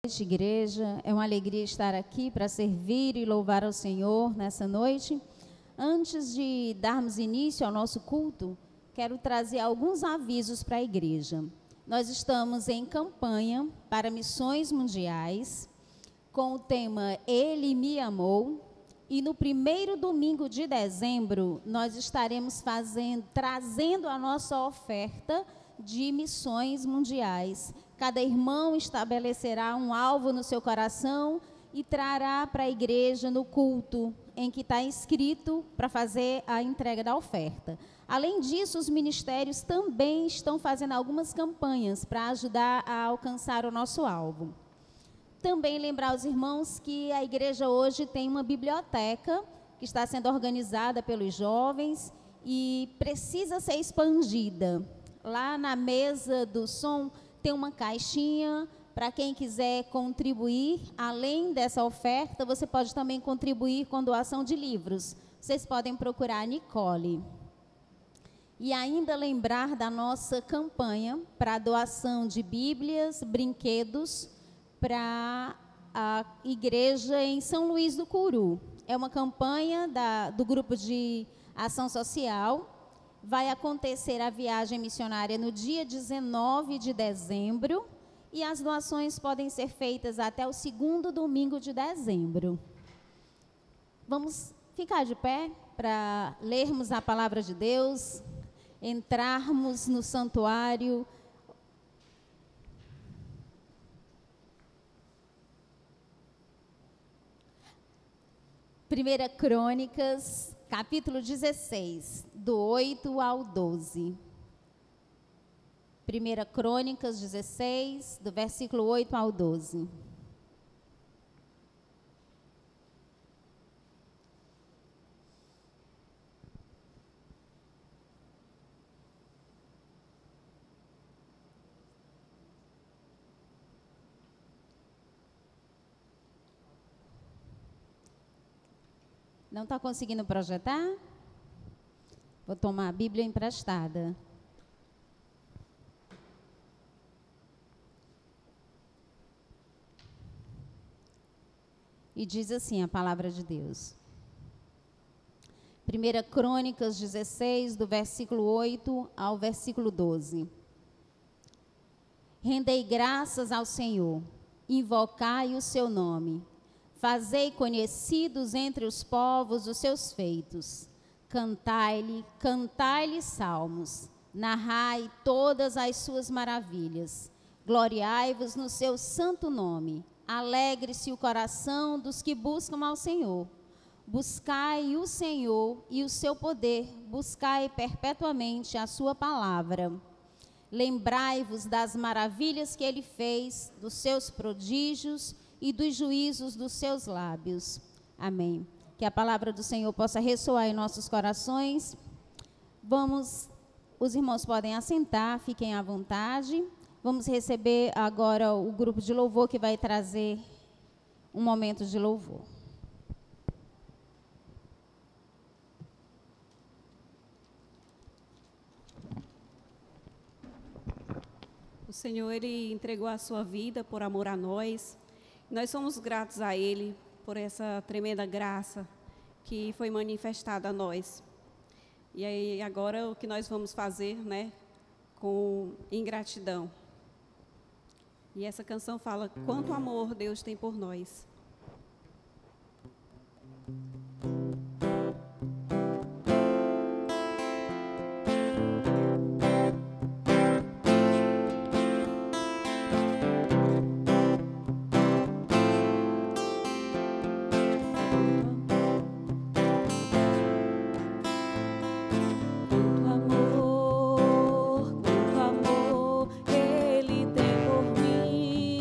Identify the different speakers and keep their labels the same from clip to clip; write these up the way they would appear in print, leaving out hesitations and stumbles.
Speaker 1: Igreja, é uma alegria estar aqui para servir e louvar ao Senhor nessa noite. Antes de darmos início ao nosso culto, quero trazer alguns avisos para a igreja. Nós estamos em campanha para missões mundiais, com o tema Ele me amou, e no primeiro domingo de dezembro, nós estaremos trazendo a nossa oferta de missões mundiais. Cada irmão estabelecerá um alvo no seu coração e trará para a igreja no culto em que está inscrito para fazer a entrega da oferta. Além disso, os ministérios também estão fazendo algumas campanhas para ajudar a alcançar o nosso alvo. Também lembrar aos irmãos que a igreja hoje tem uma biblioteca que está sendo organizada pelos jovens e precisa ser expandida. Lá na mesa do som tem uma caixinha para quem quiser contribuir. Além dessa oferta, você pode também contribuir com doação de livros. Vocês podem procurar a Nicole. E ainda lembrar da nossa campanha para doação de bíblias, brinquedos para a igreja em São Luís do Curu. É uma campanha do grupo de ação social. Vai acontecer a viagem missionária no dia 19 de dezembro e as doações podem ser feitas até o segundo domingo de dezembro. Vamos ficar de pé para lermos a palavra de Deus, entrarmos no santuário. Primeira Crônicas, capítulo 16, do 8 ao 12. 1 Crônicas 16, do versículo 8 ao 12. Não está conseguindo projetar? Vou tomar a Bíblia emprestada. E diz assim a palavra de Deus. 1 Crônicas 16, do versículo 8 ao versículo 12. Rendei graças ao Senhor, invocai o seu nome. Fazei conhecidos entre os povos os seus feitos. Cantai-lhe salmos. Narrai todas as suas maravilhas. Gloriai-vos no seu santo nome. Alegre-se o coração dos que buscam ao Senhor. Buscai o Senhor e o seu poder. Buscai perpetuamente a sua palavra. Lembrai-vos das maravilhas que ele fez, dos seus prodígios e dos juízos dos seus lábios. Amém. Que a palavra do Senhor possa ressoar em nossos corações. Os irmãos podem assentar, fiquem à vontade. Vamos receber agora o grupo de louvor que vai trazer um momento de louvor.
Speaker 2: O Senhor, Ele entregou a sua vida por amor a nós. Nós somos gratos a Ele por essa tremenda graça que foi manifestada a nós. E aí agora o que nós vamos fazer, né, em gratidão. E essa canção fala quanto amor Deus tem por nós.
Speaker 3: Ele tem por mim.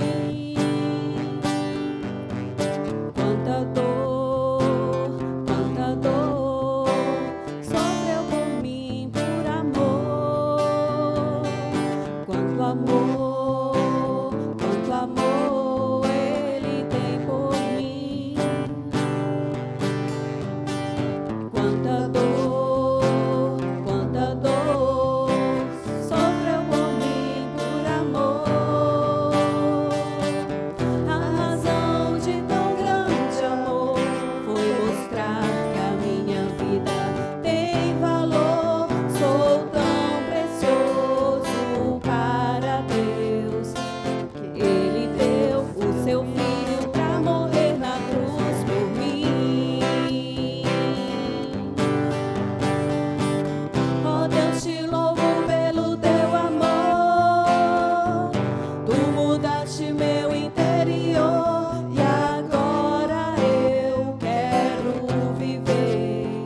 Speaker 3: interior, e agora eu quero viver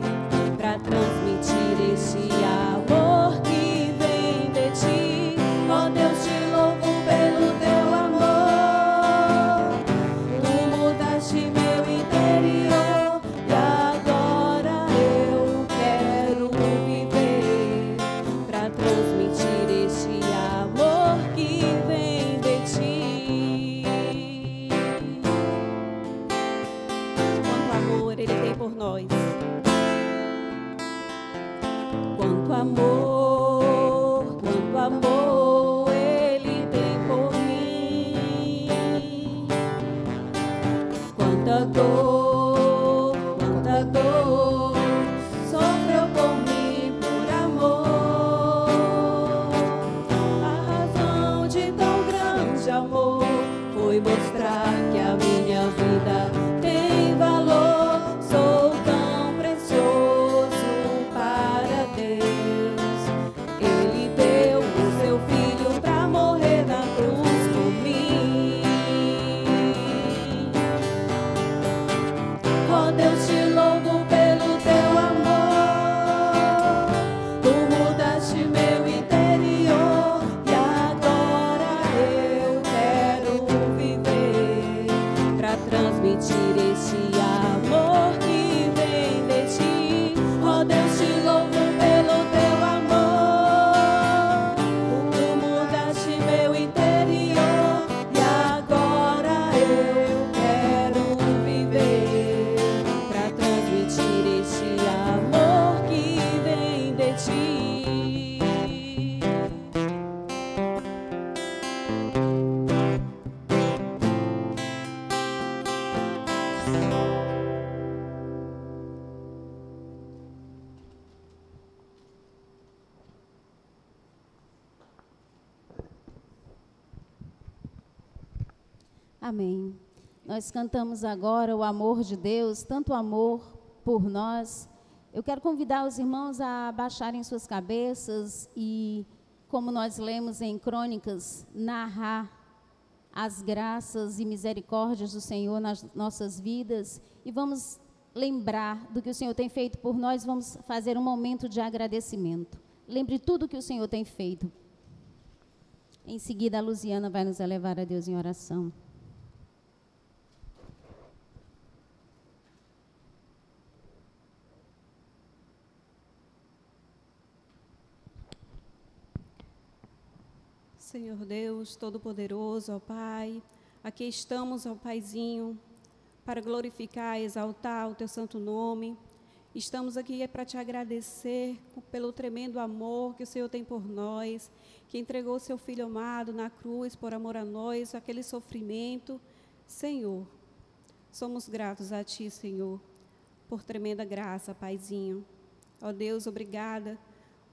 Speaker 3: para transmitir este amor que vem de ti. Ó Deus, te louvo pelo teu amor. Tu mudaste meu interior, e agora eu quero viver para transmitir este amor que vem de ti.
Speaker 2: Quanto amor Ele tem por nós.
Speaker 3: Quanto amor Ele tem por mim. Quanta dor sofreu por mim por amor. A razão de tão grande amor foi mostrar que a minha vida tem valor. Sou tão precioso para Deus. Ele deu o seu filho para morrer na cruz por mim. Ó Deus, te louvo pelo teu amor. Tu mudaste meu interior, e agora eu quero viver para transmitir este amor que vem de ti. Ó Deus, te louvo pelo teu amor. Tu mudaste meu interior, e agora eu quero viver para transmitir este amor que vem de ti.
Speaker 1: Amém. Nós cantamos agora o amor de Deus, tanto amor por nós. Eu quero convidar os irmãos a baixarem suas cabeças e, como nós lemos em Crônicas, narrar as graças e misericórdias do Senhor nas nossas vidas e vamos lembrar do que o Senhor tem feito por nós. Vamos fazer um momento de agradecimento. Lembre tudo que o Senhor tem feito. Em seguida, a Luziana vai nos elevar a Deus em oração.
Speaker 2: Senhor Deus Todo-Poderoso, ó Pai, aqui estamos, ó Paizinho, para glorificar e exaltar o Teu santo nome. Estamos aqui para Te agradecer pelo tremendo amor que o Senhor tem por nós, que entregou o Seu Filho amado na cruz por amor a nós, aquele sofrimento. Senhor, somos gratos a Ti, Senhor, por tremenda graça, Paizinho. Ó Deus, obrigada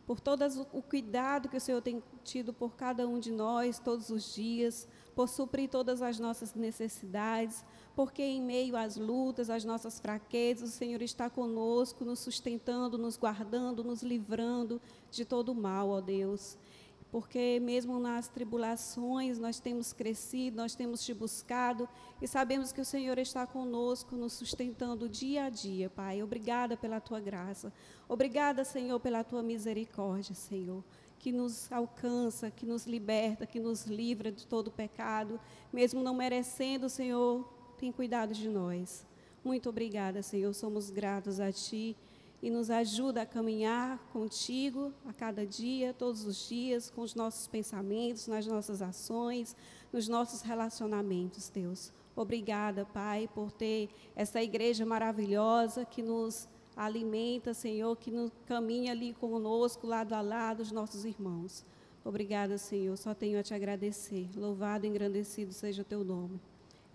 Speaker 2: por todo o cuidado que o Senhor tem tido por cada um de nós todos os dias, por suprir todas as nossas necessidades, porque em meio às lutas, às nossas fraquezas, o Senhor está conosco, nos sustentando, nos guardando, nos livrando de todo o mal, ó Deus. Porque mesmo nas tribulações nós temos crescido, nós temos Te buscado e sabemos que o Senhor está conosco, nos sustentando dia a dia, Pai. Obrigada pela Tua graça. Obrigada, Senhor, pela Tua misericórdia, Senhor, que nos alcança, que nos liberta, que nos livra de todo pecado. Mesmo não merecendo, o Senhor tem cuidado de nós. Muito obrigada, Senhor. Somos gratos a Ti. E nos ajuda a caminhar contigo a cada dia, todos os dias, com os nossos pensamentos, nas nossas ações, nos nossos relacionamentos, Deus. Obrigada, Pai, por ter essa igreja maravilhosa que nos alimenta, Senhor, que nos caminha ali conosco, lado a lado, os nossos irmãos. Obrigada, Senhor, só tenho a Te agradecer. Louvado e engrandecido seja o Teu nome.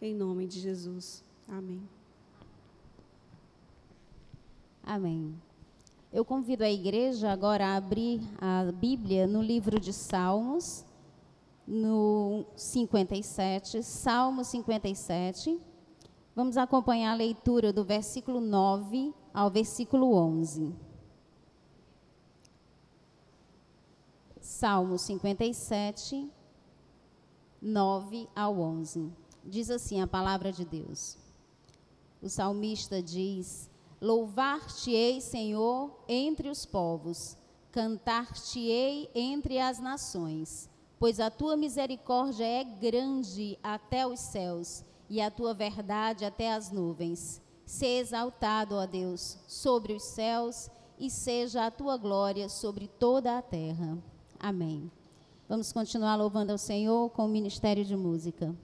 Speaker 2: Em nome de Jesus. Amém.
Speaker 1: Amém. Eu convido a igreja agora a abrir a Bíblia no livro de Salmos, no 57, Salmo 57. Vamos acompanhar a leitura do versículo 9 ao versículo 11. Salmo 57, 9 ao 11. Diz assim a palavra de Deus. O salmista diz: louvar-te-ei, Senhor, entre os povos, cantar-te-ei entre as nações, pois a tua misericórdia é grande até os céus, e a tua verdade até as nuvens. Seja exaltado, ó Deus, sobre os céus, e seja a tua glória sobre toda a terra. Amém. Vamos continuar louvando ao Senhor com o Ministério de Música.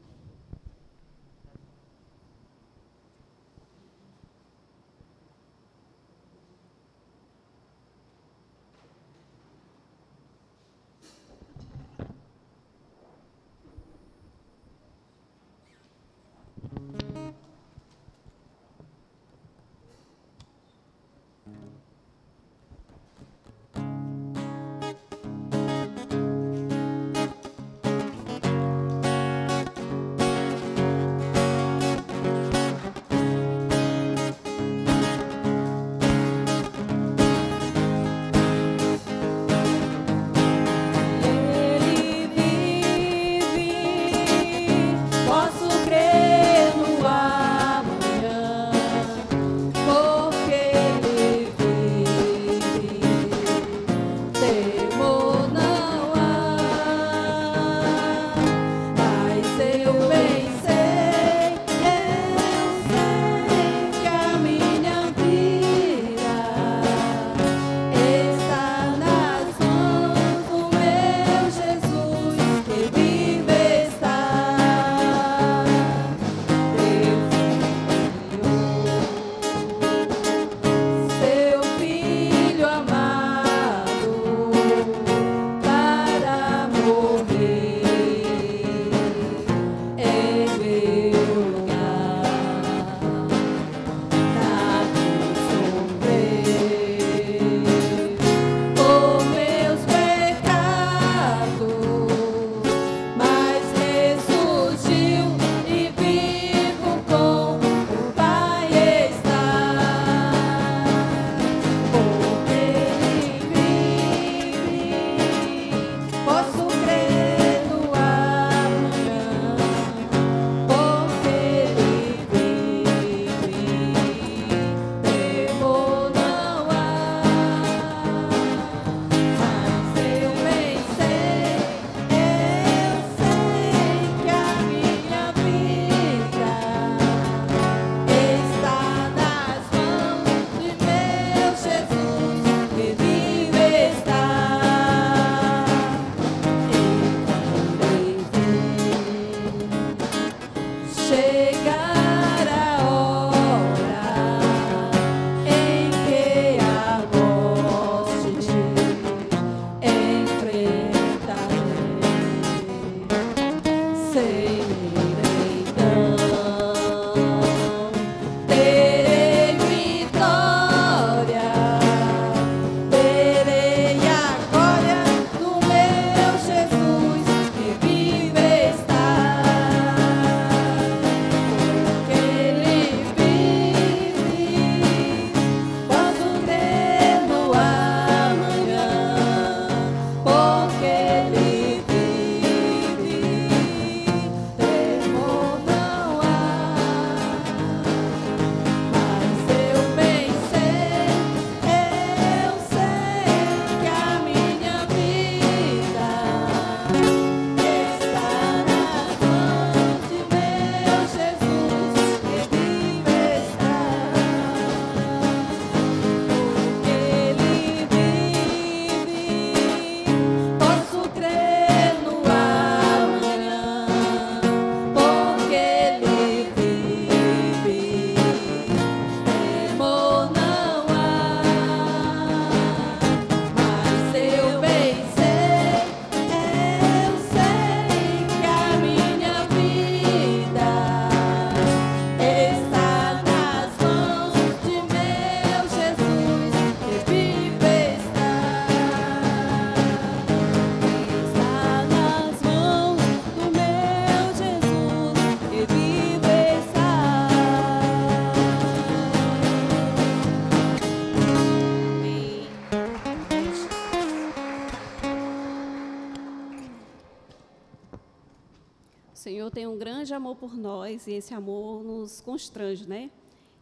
Speaker 2: tem um grande amor por nós e esse amor nos constrange, né?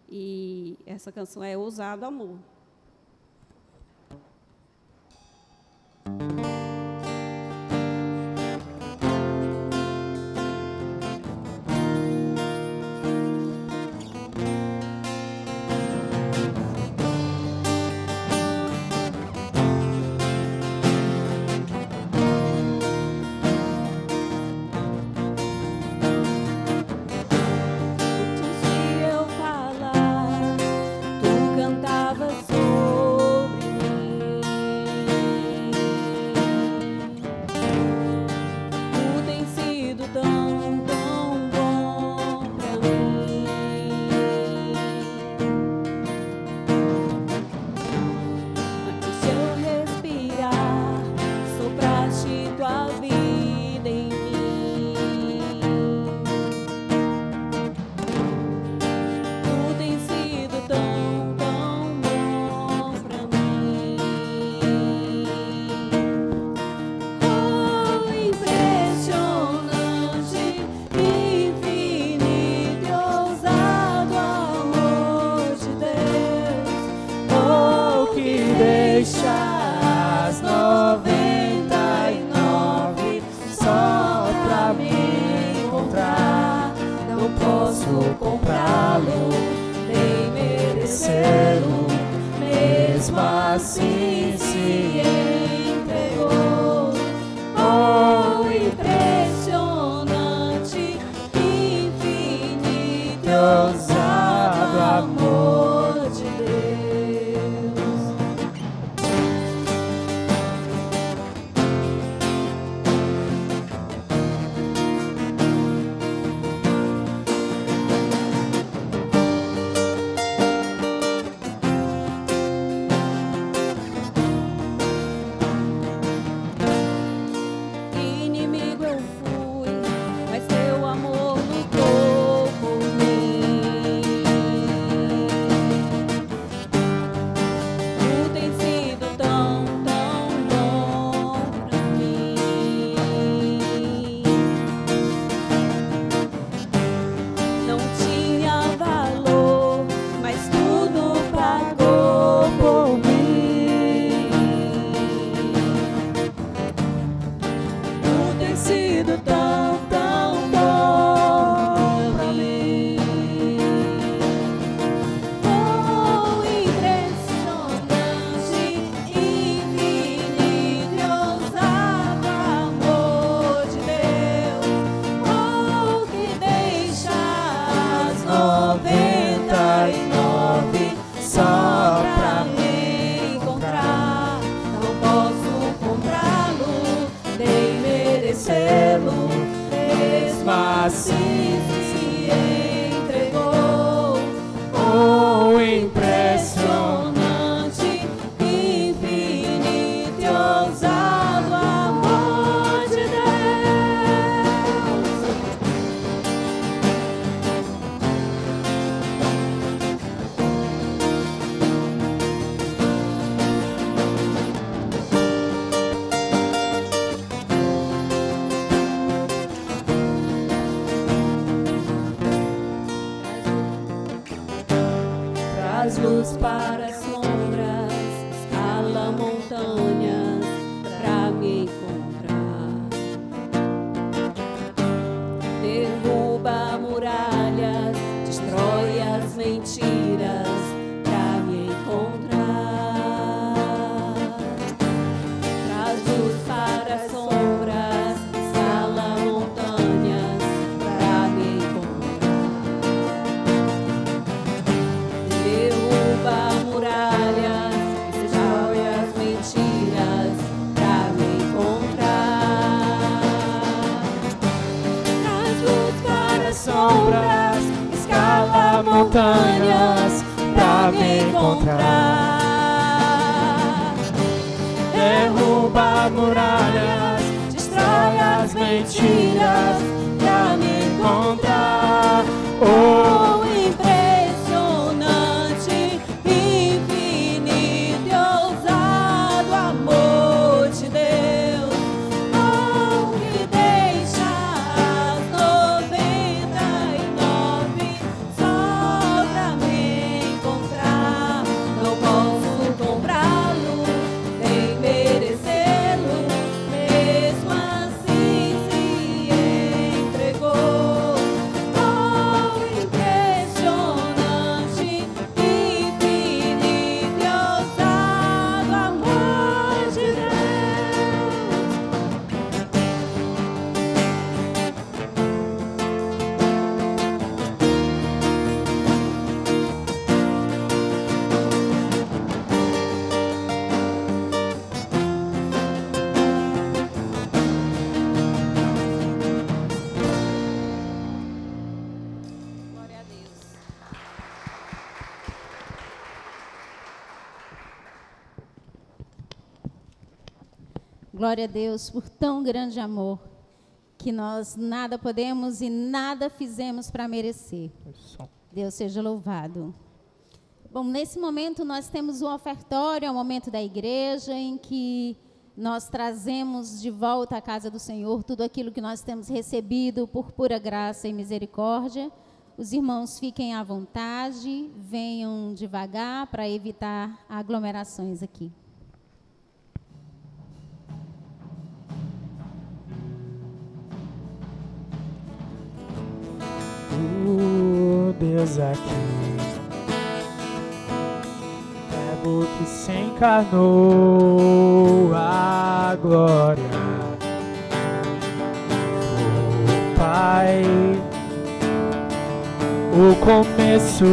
Speaker 2: E essa canção é Ousado Amor.
Speaker 4: Montanhas pra me encontrar, derruba muralhas, destrói as mentiras pra me encontrar. Oh, impressionante, infinito e ousado amor de Deus, oh, que deixa as nuvens
Speaker 1: Glória a Deus por tão grande amor que nós nada podemos e nada fizemos para merecer. Deus seja louvado. Bom, nesse momento nós temos o ofertório, é o momento da igreja em que nós trazemos de volta à casa do Senhor tudo aquilo que nós temos recebido por pura graça e misericórdia. Os irmãos fiquem à vontade, venham devagar para evitar aglomerações aqui.
Speaker 4: Deus aqui, Verbo que se encarnou, a glória, o Pai, o começo,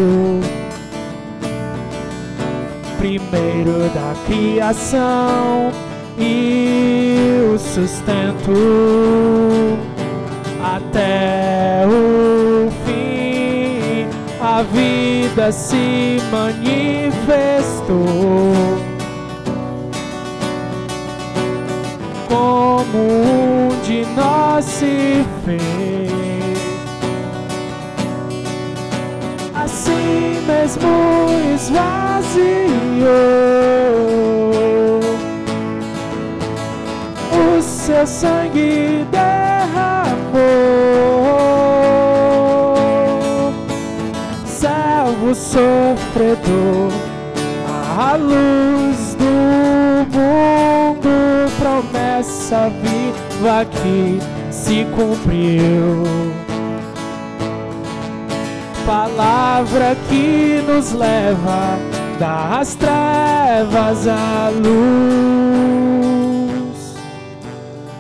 Speaker 4: primeiro da criação e o sustento até o fim, a vida se manifestou como um de nós se fez, assim mesmo esvaziou, o seu sangue servo sofredor, a luz do mundo, promessa viva que se cumpriu, palavra que nos leva das trevas à luz,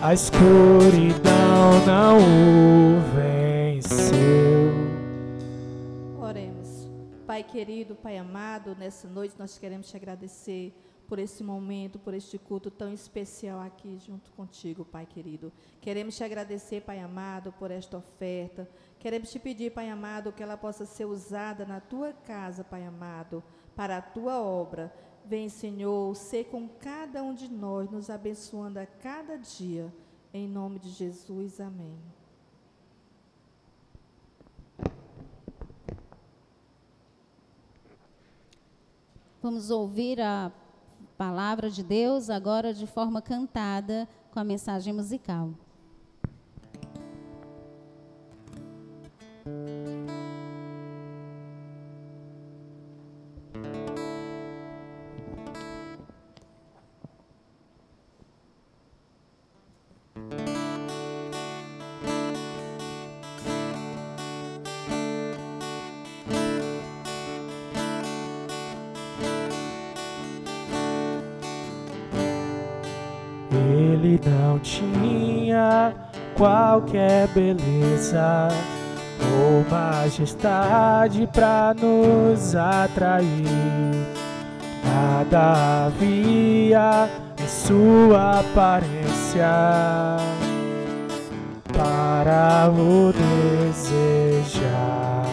Speaker 4: a escuridão não o venceu.
Speaker 3: Oremos. Pai querido, Pai amado, nessa noite nós queremos te agradecer por esse momento, por este culto tão especial aqui junto contigo, Pai querido. Queremos te agradecer, Pai amado, por esta oferta. Queremos te pedir, Pai amado, que ela possa ser usada na tua casa, Pai amado, para a tua obra. Vem, Senhor, ser com cada um de nós, nos abençoando a cada dia. Em nome de Jesus, amém.
Speaker 1: Vamos ouvir a palavra de Deus agora de forma cantada com a mensagem musical.
Speaker 4: Ele não tinha qualquer beleza ou majestade para nos atrair. Nada havia em sua aparência para o desejar,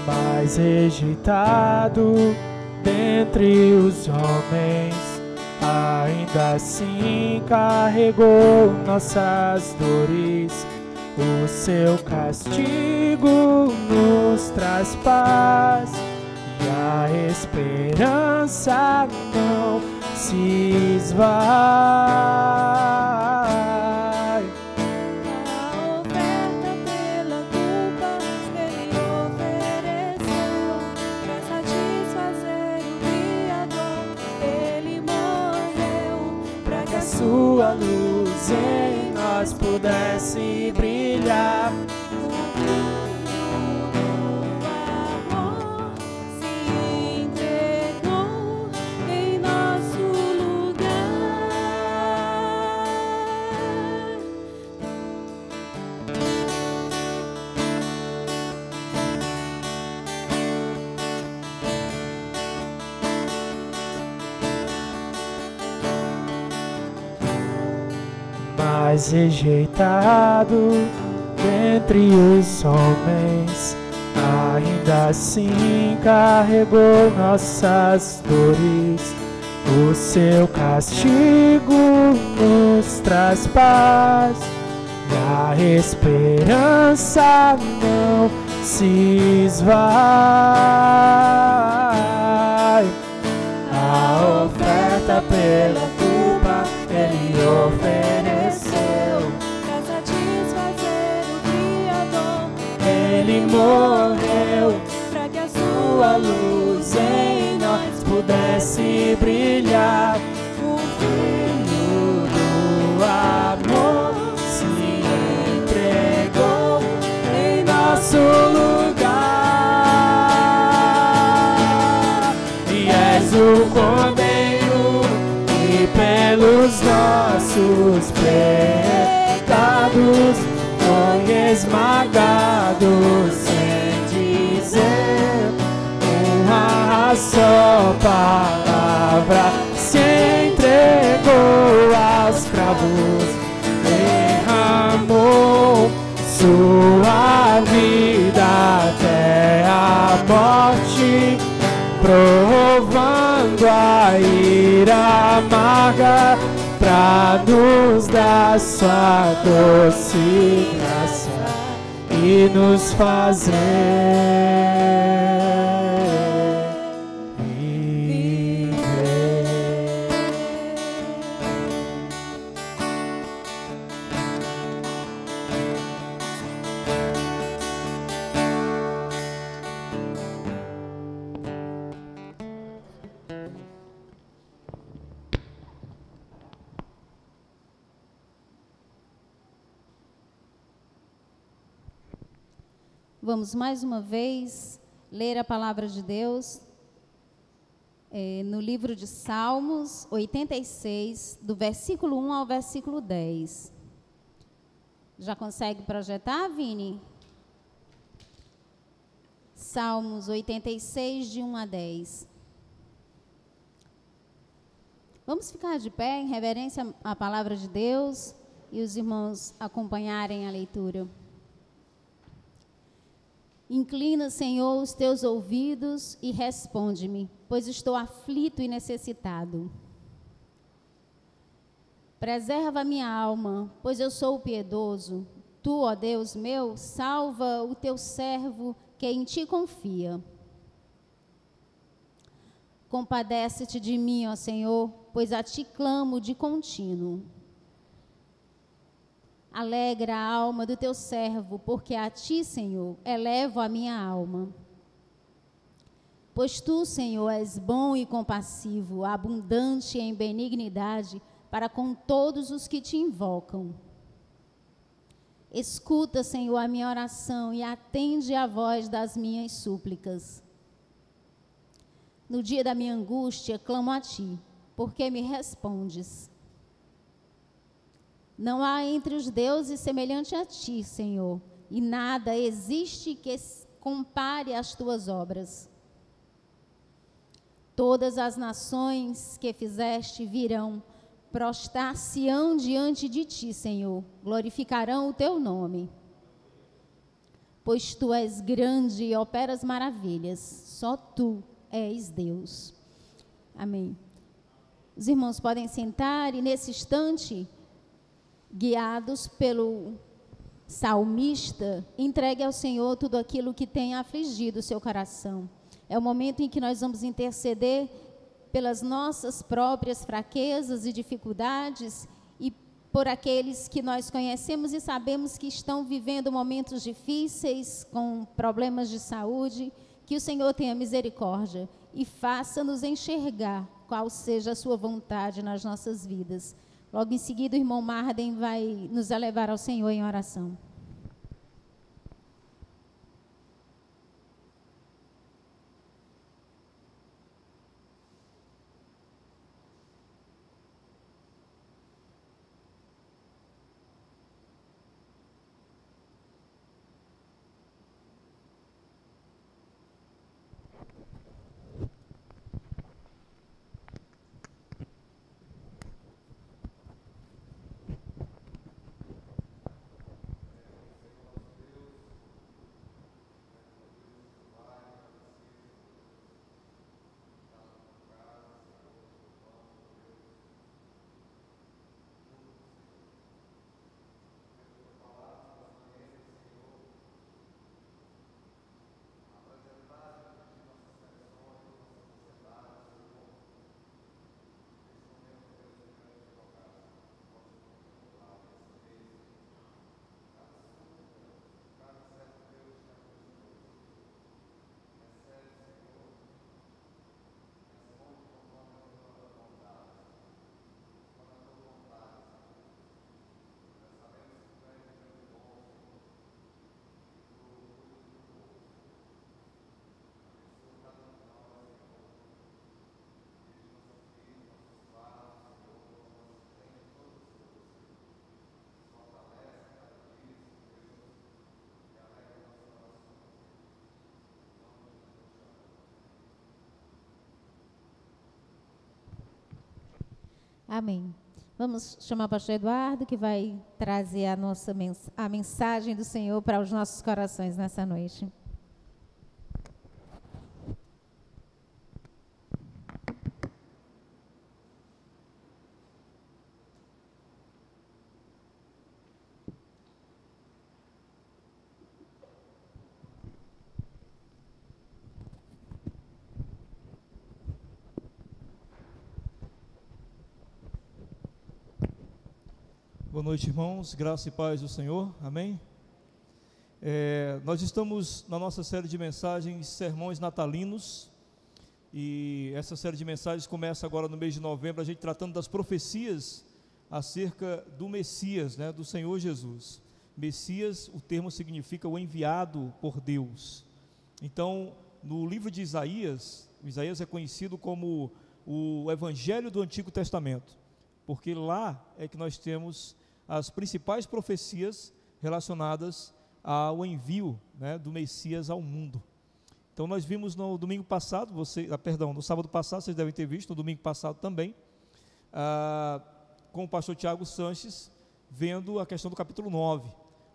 Speaker 4: mas rejeitado dentre os homens, ainda assim carregou nossas dores. O seu castigo nos traz paz e a esperança não se esvai. Sua luz em nós pudesse brilhar.
Speaker 3: O amor se entregou em nosso lugar.
Speaker 4: Mas rejeitado dentre os homens, ainda assim carregou nossas dores. O seu castigo nos traz paz e a esperança não se esvai. A oferta pela culpa Ele ofereceu
Speaker 3: pra satisfazer o Criador.
Speaker 4: Ele morreu
Speaker 3: Pra que a
Speaker 4: sua luz em nós pudesse brilhar. O Filho do amor se entregou em nosso lugar. E és o Cordeiro que pelos nossos pecados foi esmagado, sem dizer uma só palavra, se entregou aos cravos, derramou sua vida até a morte, provando a ira amarga pra nos dar sua doce graça e nos fazer viver.
Speaker 1: Vamos mais uma vez ler a palavra de Deus no livro de Salmos 86, do versículo 1 ao versículo 10. Já consegue projetar, Vini? Salmos 86, de 1 a 10. Vamos ficar de pé em reverência à palavra de Deus e os irmãos acompanharem a leitura. Inclina, Senhor, os teus ouvidos e responde-me, pois estou aflito e necessitado. Preserva a minha alma, pois eu sou o piedoso. Tu, ó Deus meu, salva o teu servo que em ti confia. Compadece-te de mim, ó Senhor, pois a ti clamo de contínuo. Alegra a alma do teu servo, porque a ti, Senhor, elevo a minha alma. Pois tu, Senhor, és bom e compassivo, abundante em benignidade para com todos os que te invocam. Escuta, Senhor, a minha oração e atende à voz das minhas súplicas. No dia da minha angústia, clamo a ti, porque me respondes. Não há entre os deuses semelhante a ti, Senhor, e nada existe que compare às tuas obras. Todas as nações que fizeste virão, prostrar-se-ão diante de ti, Senhor, glorificarão o teu nome. Pois tu és grande e operas maravilhas, só tu és Deus. Amém. Os irmãos podem sentar e nesse instante, guiados pelo salmista, entregue ao Senhor tudo aquilo que tem afligido o seu coração. É o momento em que nós vamos interceder pelas nossas próprias fraquezas e dificuldades e por aqueles que nós conhecemos e sabemos que estão vivendo momentos difíceis, com problemas de saúde. Que o Senhor tenha misericórdia e faça-nos enxergar qual seja a sua vontade nas nossas vidas. Logo em seguida, o irmão Marden vai nos elevar ao Senhor em oração. Amém. Vamos chamar o pastor Eduardo, que vai trazer a mensagem do Senhor para os nossos corações nessa noite.
Speaker 5: Boa noite, irmãos, graça e paz do Senhor, amém? Nós estamos na nossa série de mensagens, sermões natalinos, e essa série de mensagens começa agora no mês de novembro, a gente tratando das profecias acerca do Messias, né, do Senhor Jesus. Messias, o termo significa o enviado por Deus. Então, no livro de Isaías é conhecido como o Evangelho do Antigo Testamento, porque lá é que nós temos as principais profecias relacionadas ao envio, né, do Messias ao mundo. Então nós vimos no domingo passado, no sábado passado, vocês devem ter visto, no domingo passado também, com o pastor Tiago Sanches, vendo a questão do capítulo 9,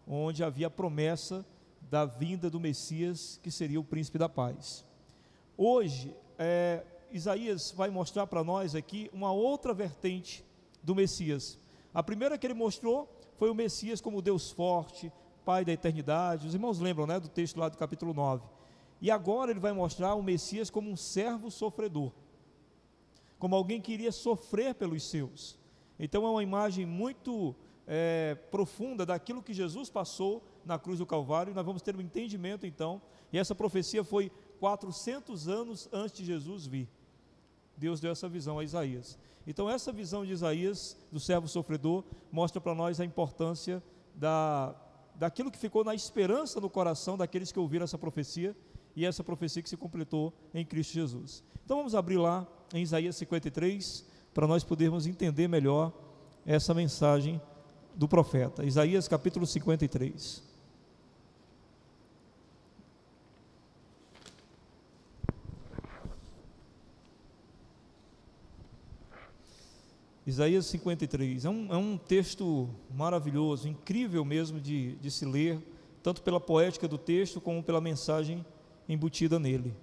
Speaker 5: onde havia a promessa da vinda do Messias, que seria o príncipe da paz. Hoje, Isaías vai mostrar para nós aqui uma outra vertente do Messias. A primeira que ele mostrou foi o Messias como Deus forte, Pai da eternidade. Os irmãos lembram, né, do texto lá do capítulo 9. E agora ele vai mostrar o Messias como um servo sofredor, como alguém que iria sofrer pelos seus. Então é uma imagem muito profunda daquilo que Jesus passou na cruz do Calvário, e nós vamos ter um entendimento então, e essa profecia foi 400 anos antes de Jesus vir. Deus deu essa visão a Isaías. Então essa visão de Isaías, do servo sofredor, mostra para nós a importância daquilo que ficou na esperança no coração daqueles que ouviram essa profecia, e essa profecia que se completou em Cristo Jesus. Então vamos abrir lá em Isaías 53, para nós podermos entender melhor essa mensagem do profeta. Isaías capítulo 53. Isaías 53, é um texto maravilhoso, incrível mesmo de se ler, tanto pela poética do texto, como pela mensagem embutida nele.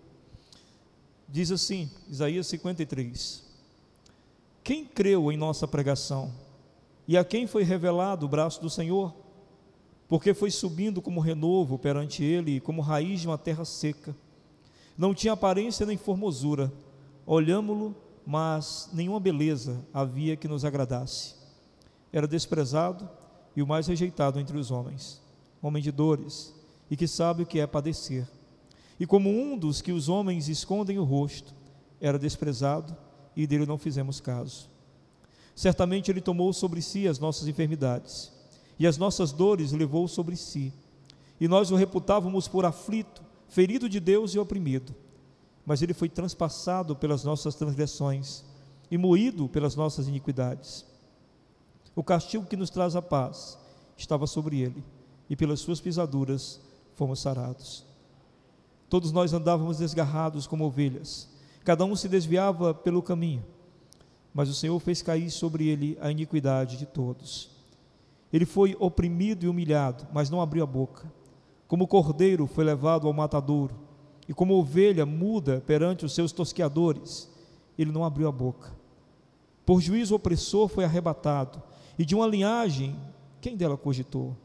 Speaker 5: Diz assim, Isaías 53: Quem creu em nossa pregação? E a quem foi revelado o braço do Senhor? Porque foi subindo como renovo perante ele, como raiz de uma terra seca. Não tinha aparência nem formosura, olhámo-lo, mas nenhuma beleza havia que nos agradasse. Era desprezado e o mais rejeitado entre os homens, homem de dores, e que sabe o que é padecer. E como um dos que os homens escondem o rosto, era desprezado, e dele não fizemos caso. Certamente ele tomou sobre si as nossas enfermidades, e as nossas dores levou sobre si. E nós o reputávamos por aflito, ferido de Deus e oprimido. Mas ele foi transpassado pelas nossas transgressões e moído pelas nossas iniquidades. O castigo que nos traz a paz estava sobre ele, e pelas suas pisaduras fomos sarados. Todos nós andávamos desgarrados como ovelhas, cada um se desviava pelo caminho, mas o Senhor fez cair sobre ele a iniquidade de todos. Ele foi oprimido e humilhado, mas não abriu a boca. Como cordeiro foi levado ao matadouro, e como ovelha muda perante os seus tosqueadores, ele não abriu a boca. Por juízo opressor foi arrebatado, e de uma linhagem, quem dela cogitou?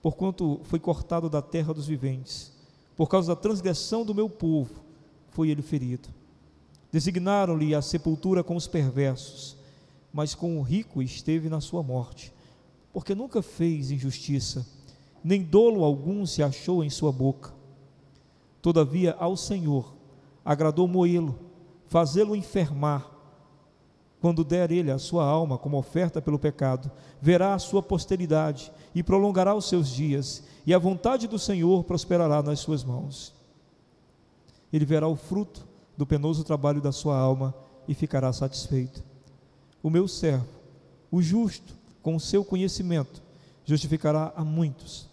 Speaker 5: Porquanto foi cortado da terra dos viventes, por causa da transgressão do meu povo, foi ele ferido. Designaram-lhe a sepultura com os perversos, mas com o rico esteve na sua morte, porque nunca fez injustiça, nem dolo algum se achou em sua boca. Todavia ao Senhor agradou moê-lo, fazê-lo enfermar. Quando der ele a sua alma como oferta pelo pecado, verá a sua posteridade e prolongará os seus dias, e a vontade do Senhor prosperará nas suas mãos. Ele verá o fruto do penoso trabalho da sua alma e ficará satisfeito. O meu servo, o justo, com o seu conhecimento, justificará a muitos,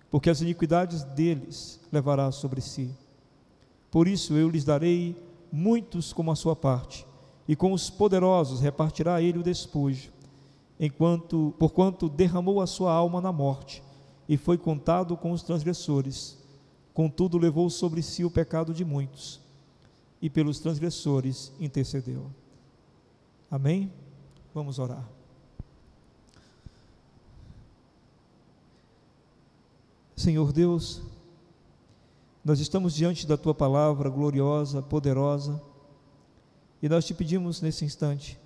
Speaker 5: porque as iniquidades deles levará sobre si. Por isso eu lhes darei muitos como a sua parte, e com os poderosos repartirá ele o despojo, porquanto derramou a sua alma na morte, e foi contado com os transgressores. Contudo, levou sobre si o pecado de muitos, e pelos transgressores intercedeu. Amém? Vamos orar. Senhor Deus, nós estamos diante da Tua palavra gloriosa, poderosa, e nós te pedimos nesse instante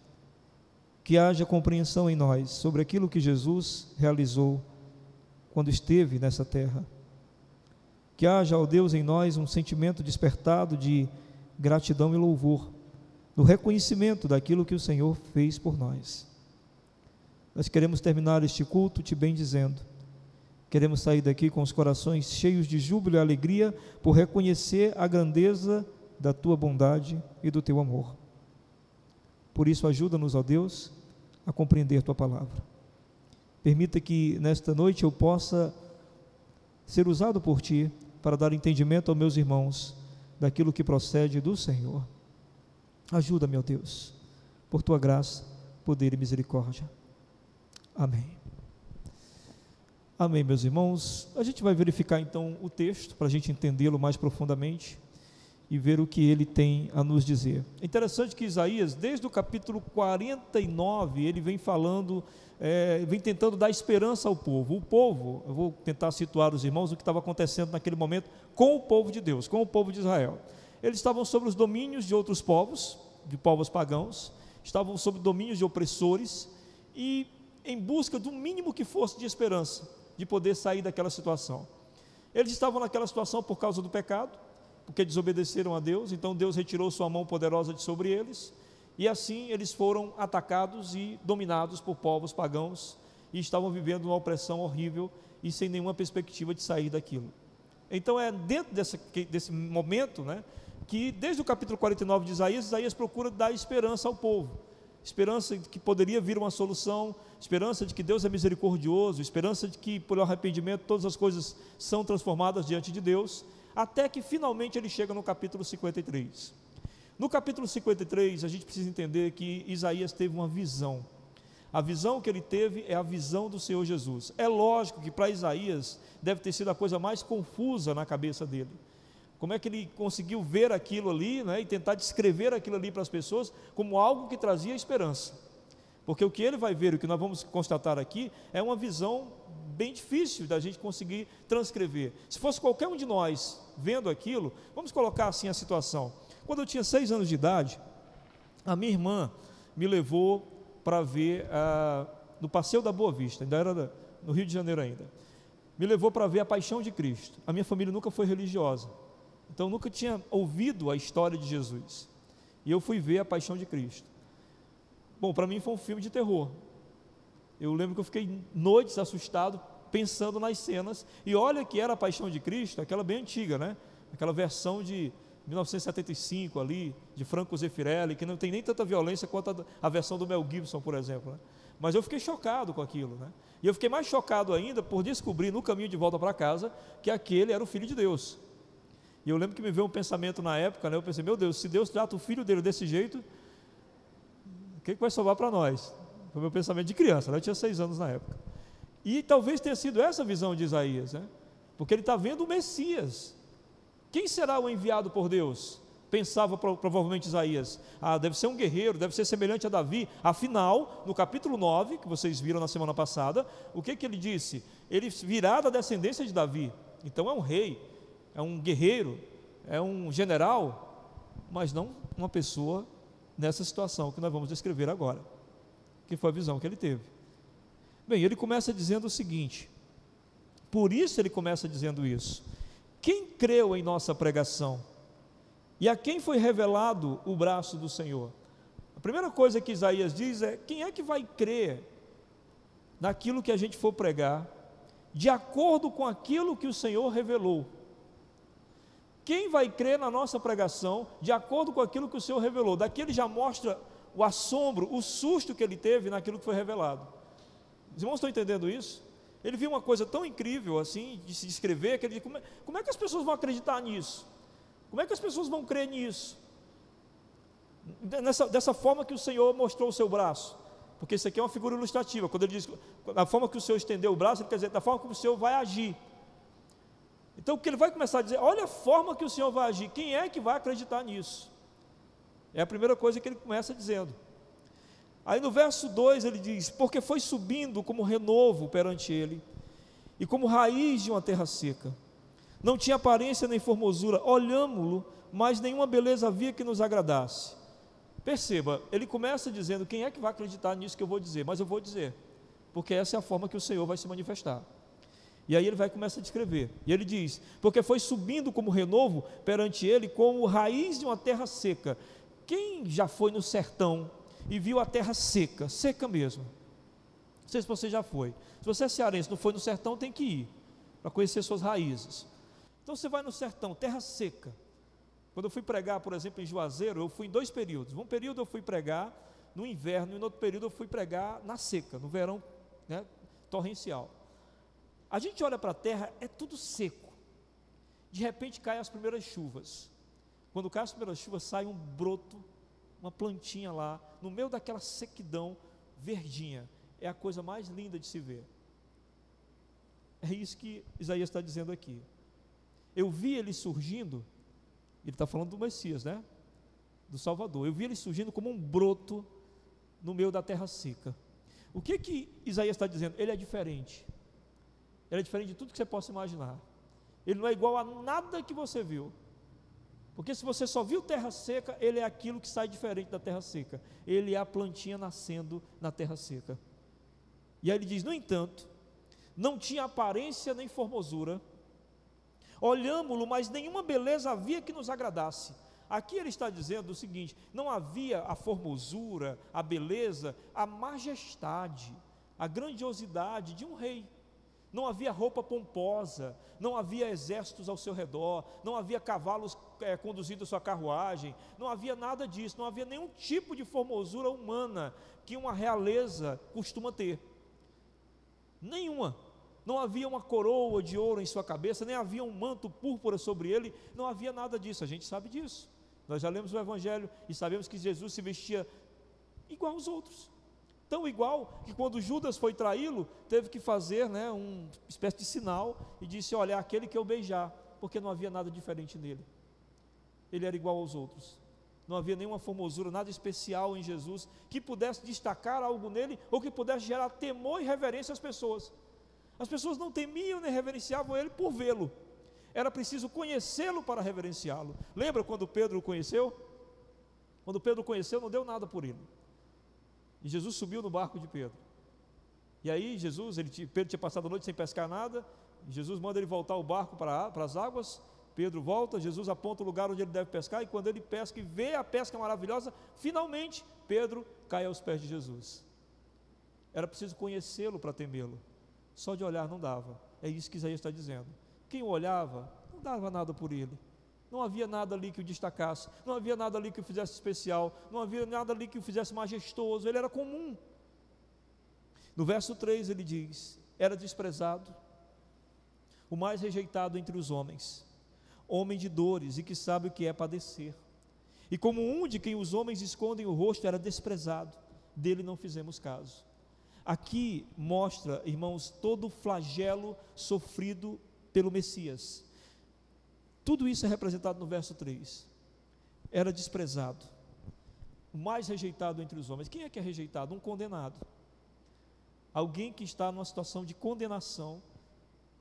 Speaker 5: que haja compreensão em nós sobre aquilo que Jesus realizou quando esteve nessa terra. Que haja, ó Deus, em nós um sentimento despertado de gratidão e louvor, no reconhecimento daquilo que o Senhor fez por nós. Nós queremos terminar este culto te bendizendo. Queremos sair daqui com os corações cheios de júbilo e alegria por reconhecer a grandeza da Tua bondade e do Teu amor. Por isso, ajuda-nos, ó Deus, a compreender Tua palavra. Permita que nesta noite eu possa ser usado por Ti para dar entendimento aos meus irmãos daquilo que procede do Senhor. Ajuda-me, ó Deus, por Tua graça, poder e misericórdia. Amém. Amém, meus irmãos. A gente vai verificar então o texto para a gente entendê-lo mais profundamente e ver o que ele tem a nos dizer. É interessante que Isaías, desde o capítulo 49, ele vem falando, vem tentando dar esperança ao povo. O povo, eu vou tentar situar os irmãos o que estava acontecendo naquele momento com o povo de Deus, com o povo de Israel. Eles estavam sob os domínios de outros povos, de povos pagãos, estavam sob domínios de opressores e em busca do mínimo que fosse de esperança, de poder sair daquela situação. Eles estavam naquela situação por causa do pecado, porque desobedeceram a Deus, então Deus retirou sua mão poderosa de sobre eles, e assim eles foram atacados e dominados por povos pagãos, e estavam vivendo uma opressão horrível, e sem nenhuma perspectiva de sair daquilo. Então é dentro desse momento, que desde o capítulo 49 de Isaías procura dar esperança ao povo, esperança de que poderia vir uma solução, esperança de que Deus é misericordioso, esperança de que por arrependimento todas as coisas são transformadas diante de Deus, até que finalmente ele chega no capítulo 53. No capítulo 53 a gente precisa entender que Isaías teve uma visão. A visão que ele teve é a visão do Senhor Jesus. É lógico que para Isaías deve ter sido a coisa mais confusa na cabeça dele. Como é que ele conseguiu ver aquilo ali, e tentar descrever aquilo ali para as pessoas como algo que trazia esperança? Porque o que ele vai ver, o que nós vamos constatar aqui, é uma visão bem difícil da gente conseguir transcrever. Se fosse qualquer um de nós vendo aquilo, vamos colocar assim a situação. Quando eu tinha 6 anos de idade, a minha irmã me levou para ver no Passeio da Boa Vista, ainda era no Rio de Janeiro ainda. Me levou para ver a Paixão de Cristo. A minha família nunca foi religiosa, então nunca tinha ouvido a história de Jesus. E eu fui ver a Paixão de Cristo. Bom, para mim foi um filme de terror. Eu lembro que eu fiquei noites assustado, pensando nas cenas, e olha que era a Paixão de Cristo, aquela bem antiga, aquela versão de 1975 ali, de Franco Zeffirelli, que não tem nem tanta violência quanto a versão do Mel Gibson, por exemplo, Mas eu fiquei chocado com aquilo, E eu fiquei mais chocado ainda por descobrir no caminho de volta para casa, que aquele era o Filho de Deus. E eu lembro que me veio um pensamento na época, eu pensei, meu Deus, se Deus trata o filho dele desse jeito, o que vai sobrar para nós? Foi o meu pensamento de criança, eu tinha 6 anos na época. E talvez tenha sido essa visão de Isaías, porque ele está vendo o Messias. Quem será o enviado por Deus? Pensava provavelmente Isaías. Deve ser um guerreiro, deve ser semelhante a Davi. Afinal, no capítulo 9, que vocês viram na semana passada, o que ele disse? Ele virá da descendência de Davi. Então é um rei, é um guerreiro, é um general, mas não uma pessoa nessa situação que nós vamos descrever agora, que foi a visão que ele teve. Bem, ele começa dizendo o seguinte, por isso ele começa dizendo isso: quem creu em nossa pregação? E a quem foi revelado o braço do Senhor? A primeira coisa que Isaías diz é: quem é que vai crer naquilo que a gente for pregar, de acordo com aquilo que o Senhor revelou? Quem vai crer na nossa pregação, de acordo com aquilo que o Senhor revelou? Daqui ele já mostra o assombro, o susto que ele teve naquilo que foi revelado. Os irmãos estão entendendo isso? Ele viu uma coisa tão incrível assim, de se descrever, que ele diz, como é que as pessoas vão acreditar nisso? Como é que as pessoas vão crer nisso? Dessa forma que o Senhor mostrou o seu braço, porque isso aqui é uma figura ilustrativa. Quando ele diz da forma que o Senhor estendeu o braço, ele quer dizer da forma como o Senhor vai agir. Então o que ele vai começar a dizer, olha a forma que o Senhor vai agir, quem é que vai acreditar nisso? É a primeira coisa que ele começa dizendo. Aí no verso 2 ele diz, porque foi subindo como renovo perante ele, e como raiz de uma terra seca, não tinha aparência nem formosura, olhámo-lo, mas nenhuma beleza havia que nos agradasse. Perceba, ele começa dizendo, quem é que vai acreditar nisso que eu vou dizer? Mas eu vou dizer, porque essa é a forma que o Senhor vai se manifestar. E aí ele vai começar a descrever, e ele diz, porque foi subindo como renovo perante ele, como raiz de uma terra seca. Quem já foi no sertão e viu a terra seca, seca mesmo? Não sei se você já foi. Se você é cearense, não foi no sertão, tem que ir, para conhecer suas raízes. Então você vai no sertão, terra seca. Quando eu fui pregar, por exemplo, em Juazeiro, eu fui em 2 períodos. Um período eu fui pregar no inverno, e no outro período eu fui pregar na seca, no verão, né, torrencial. A gente olha para a terra, é tudo seco. De repente caem as primeiras chuvas. Quando caem as primeiras chuvas, sai um broto, uma plantinha lá, no meio daquela sequidão, verdinha. É a coisa mais linda de se ver. É isso que Isaías está dizendo aqui. Eu vi ele surgindo, ele está falando do Messias, né? Do Salvador. Eu vi ele surgindo como um broto no meio da terra seca. O que Isaías está dizendo? Ele é diferente. Ele é diferente de tudo que você possa imaginar. Ele não é igual a nada que você viu. Porque se você só viu terra seca, ele é aquilo que sai diferente da terra seca. Ele é a plantinha nascendo na terra seca. E aí ele diz, no entanto, não tinha aparência nem formosura, olhámo-lo, mas nenhuma beleza havia que nos agradasse. Aqui ele está dizendo o seguinte, não havia a formosura, a beleza, a majestade, a grandiosidade de um rei. Não havia roupa pomposa, não havia exércitos ao seu redor, não havia cavalos conduzindo sua carruagem, não havia nada disso, não havia nenhum tipo de formosura humana que uma realeza costuma ter. Nenhuma. Não havia uma coroa de ouro em sua cabeça, nem havia um manto púrpura sobre ele, não havia nada disso, a gente sabe disso. Nós já lemos o Evangelho e sabemos que Jesus se vestia igual aos outros. Tão igual que quando Judas foi traí-lo, teve que fazer, né, uma espécie de sinal e disse, olha, é aquele que eu beijar, porque não havia nada diferente nele. Ele era igual aos outros. Não havia nenhuma formosura, nada especial em Jesus que pudesse destacar algo nele ou que pudesse gerar temor e reverência às pessoas. As pessoas não temiam nem reverenciavam ele por vê-lo. Era preciso conhecê-lo para reverenciá-lo. Lembra quando Pedro o conheceu? Quando Pedro o conheceu, não deu nada por ele. E Jesus subiu no barco de Pedro. E aí Pedro tinha passado a noite sem pescar nada. E Jesus manda ele voltar o barco para as águas. Pedro volta, Jesus aponta o lugar onde ele deve pescar. E quando ele pesca e vê a pesca maravilhosa, finalmente Pedro cai aos pés de Jesus. Era preciso conhecê-lo para temê-lo. Só de olhar não dava. É isso que Isaías está dizendo. Quem o olhava não dava nada por ele. Não havia nada ali que o destacasse, não havia nada ali que o fizesse especial, não havia nada ali que o fizesse majestoso, ele era comum. No verso 3 ele diz, era desprezado, o mais rejeitado entre os homens, homem de dores e que sabe o que é padecer. E como um de quem os homens escondem o rosto, era desprezado, dele não fizemos caso. Aqui mostra, irmãos, todo o flagelo sofrido pelo Messias. Tudo isso é representado no verso 3. Era desprezado, o mais rejeitado entre os homens. Quem é que é rejeitado? Um condenado. Alguém que está numa situação de condenação.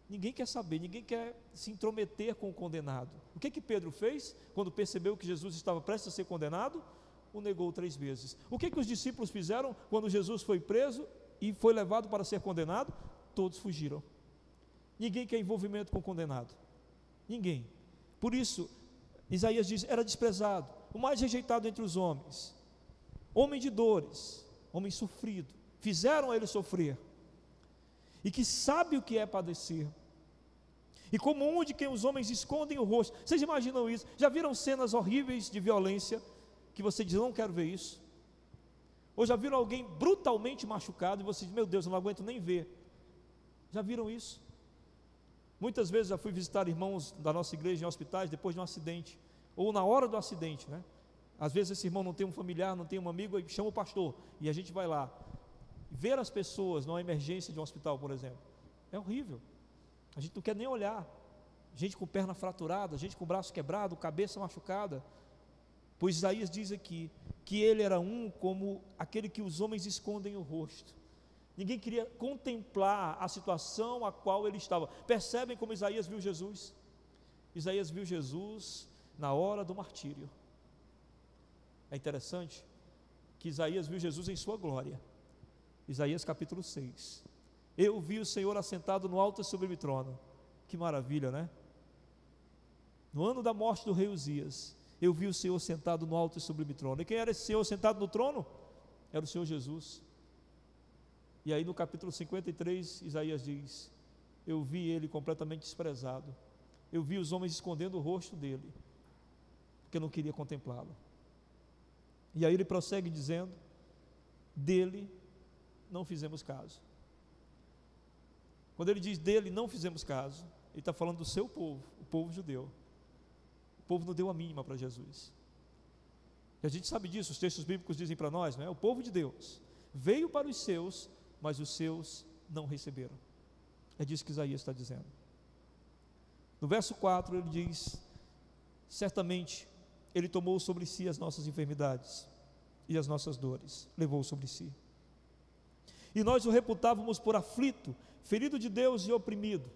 Speaker 5: Ninguém quer saber, ninguém quer se intrometer com o condenado. O que Pedro fez quando percebeu que Jesus estava prestes a ser condenado? O negou 3 vezes. O que os discípulos fizeram quando Jesus foi preso e foi levado para ser condenado? Todos fugiram. Ninguém quer envolvimento com o condenado. Ninguém. Por isso, Isaías diz, era desprezado, o mais rejeitado entre os homens, homem de dores, homem sofrido, fizeram ele sofrer, e que sabe o que é padecer, e como um de quem os homens escondem o rosto. Vocês imaginam isso? Já viram cenas horríveis de violência, que você diz, não quero ver isso? Ou já viram alguém brutalmente machucado, e você diz, meu Deus, eu não aguento nem ver? Já viram isso? Muitas vezes já fui visitar irmãos da nossa igreja em hospitais depois de um acidente, ou na hora do acidente, né? Às vezes esse irmão não tem um familiar, não tem um amigo, aí chama o pastor, e a gente vai lá. Ver as pessoas numa emergência de um hospital, por exemplo, é horrível. A gente não quer nem olhar. Gente com perna fraturada, gente com braço quebrado, cabeça machucada. Pois Isaías diz aqui que ele era como aquele que os homens escondem o rosto. Ninguém queria contemplar a situação a qual ele estava. Percebem como Isaías viu Jesus? Isaías viu Jesus na hora do martírio. É interessante que Isaías viu Jesus em sua glória. Isaías capítulo 6. Eu vi o Senhor assentado no alto e sublime trono. Que maravilha, né? No ano da morte do rei Uzias, eu vi o Senhor sentado no alto e sublime trono. E quem era esse Senhor sentado no trono? Era o Senhor Jesus. E aí no capítulo 53, Isaías diz: eu vi ele completamente desprezado. Eu vi os homens escondendo o rosto dele, porque eu não queria contemplá-lo. E aí ele prossegue dizendo: dele não fizemos caso. Quando ele diz dele não fizemos caso, ele está falando do seu povo, o povo judeu. O povo não deu a mínima para Jesus. E a gente sabe disso, os textos bíblicos dizem para nós, não é? O povo de Deus veio para os seus, mas os seus não receberam. É disso que Isaías está dizendo. No verso 4 ele diz: certamente ele tomou sobre si as nossas enfermidades e as nossas dores, levou sobre si. E nós o reputávamos por aflito, ferido de Deus e oprimido.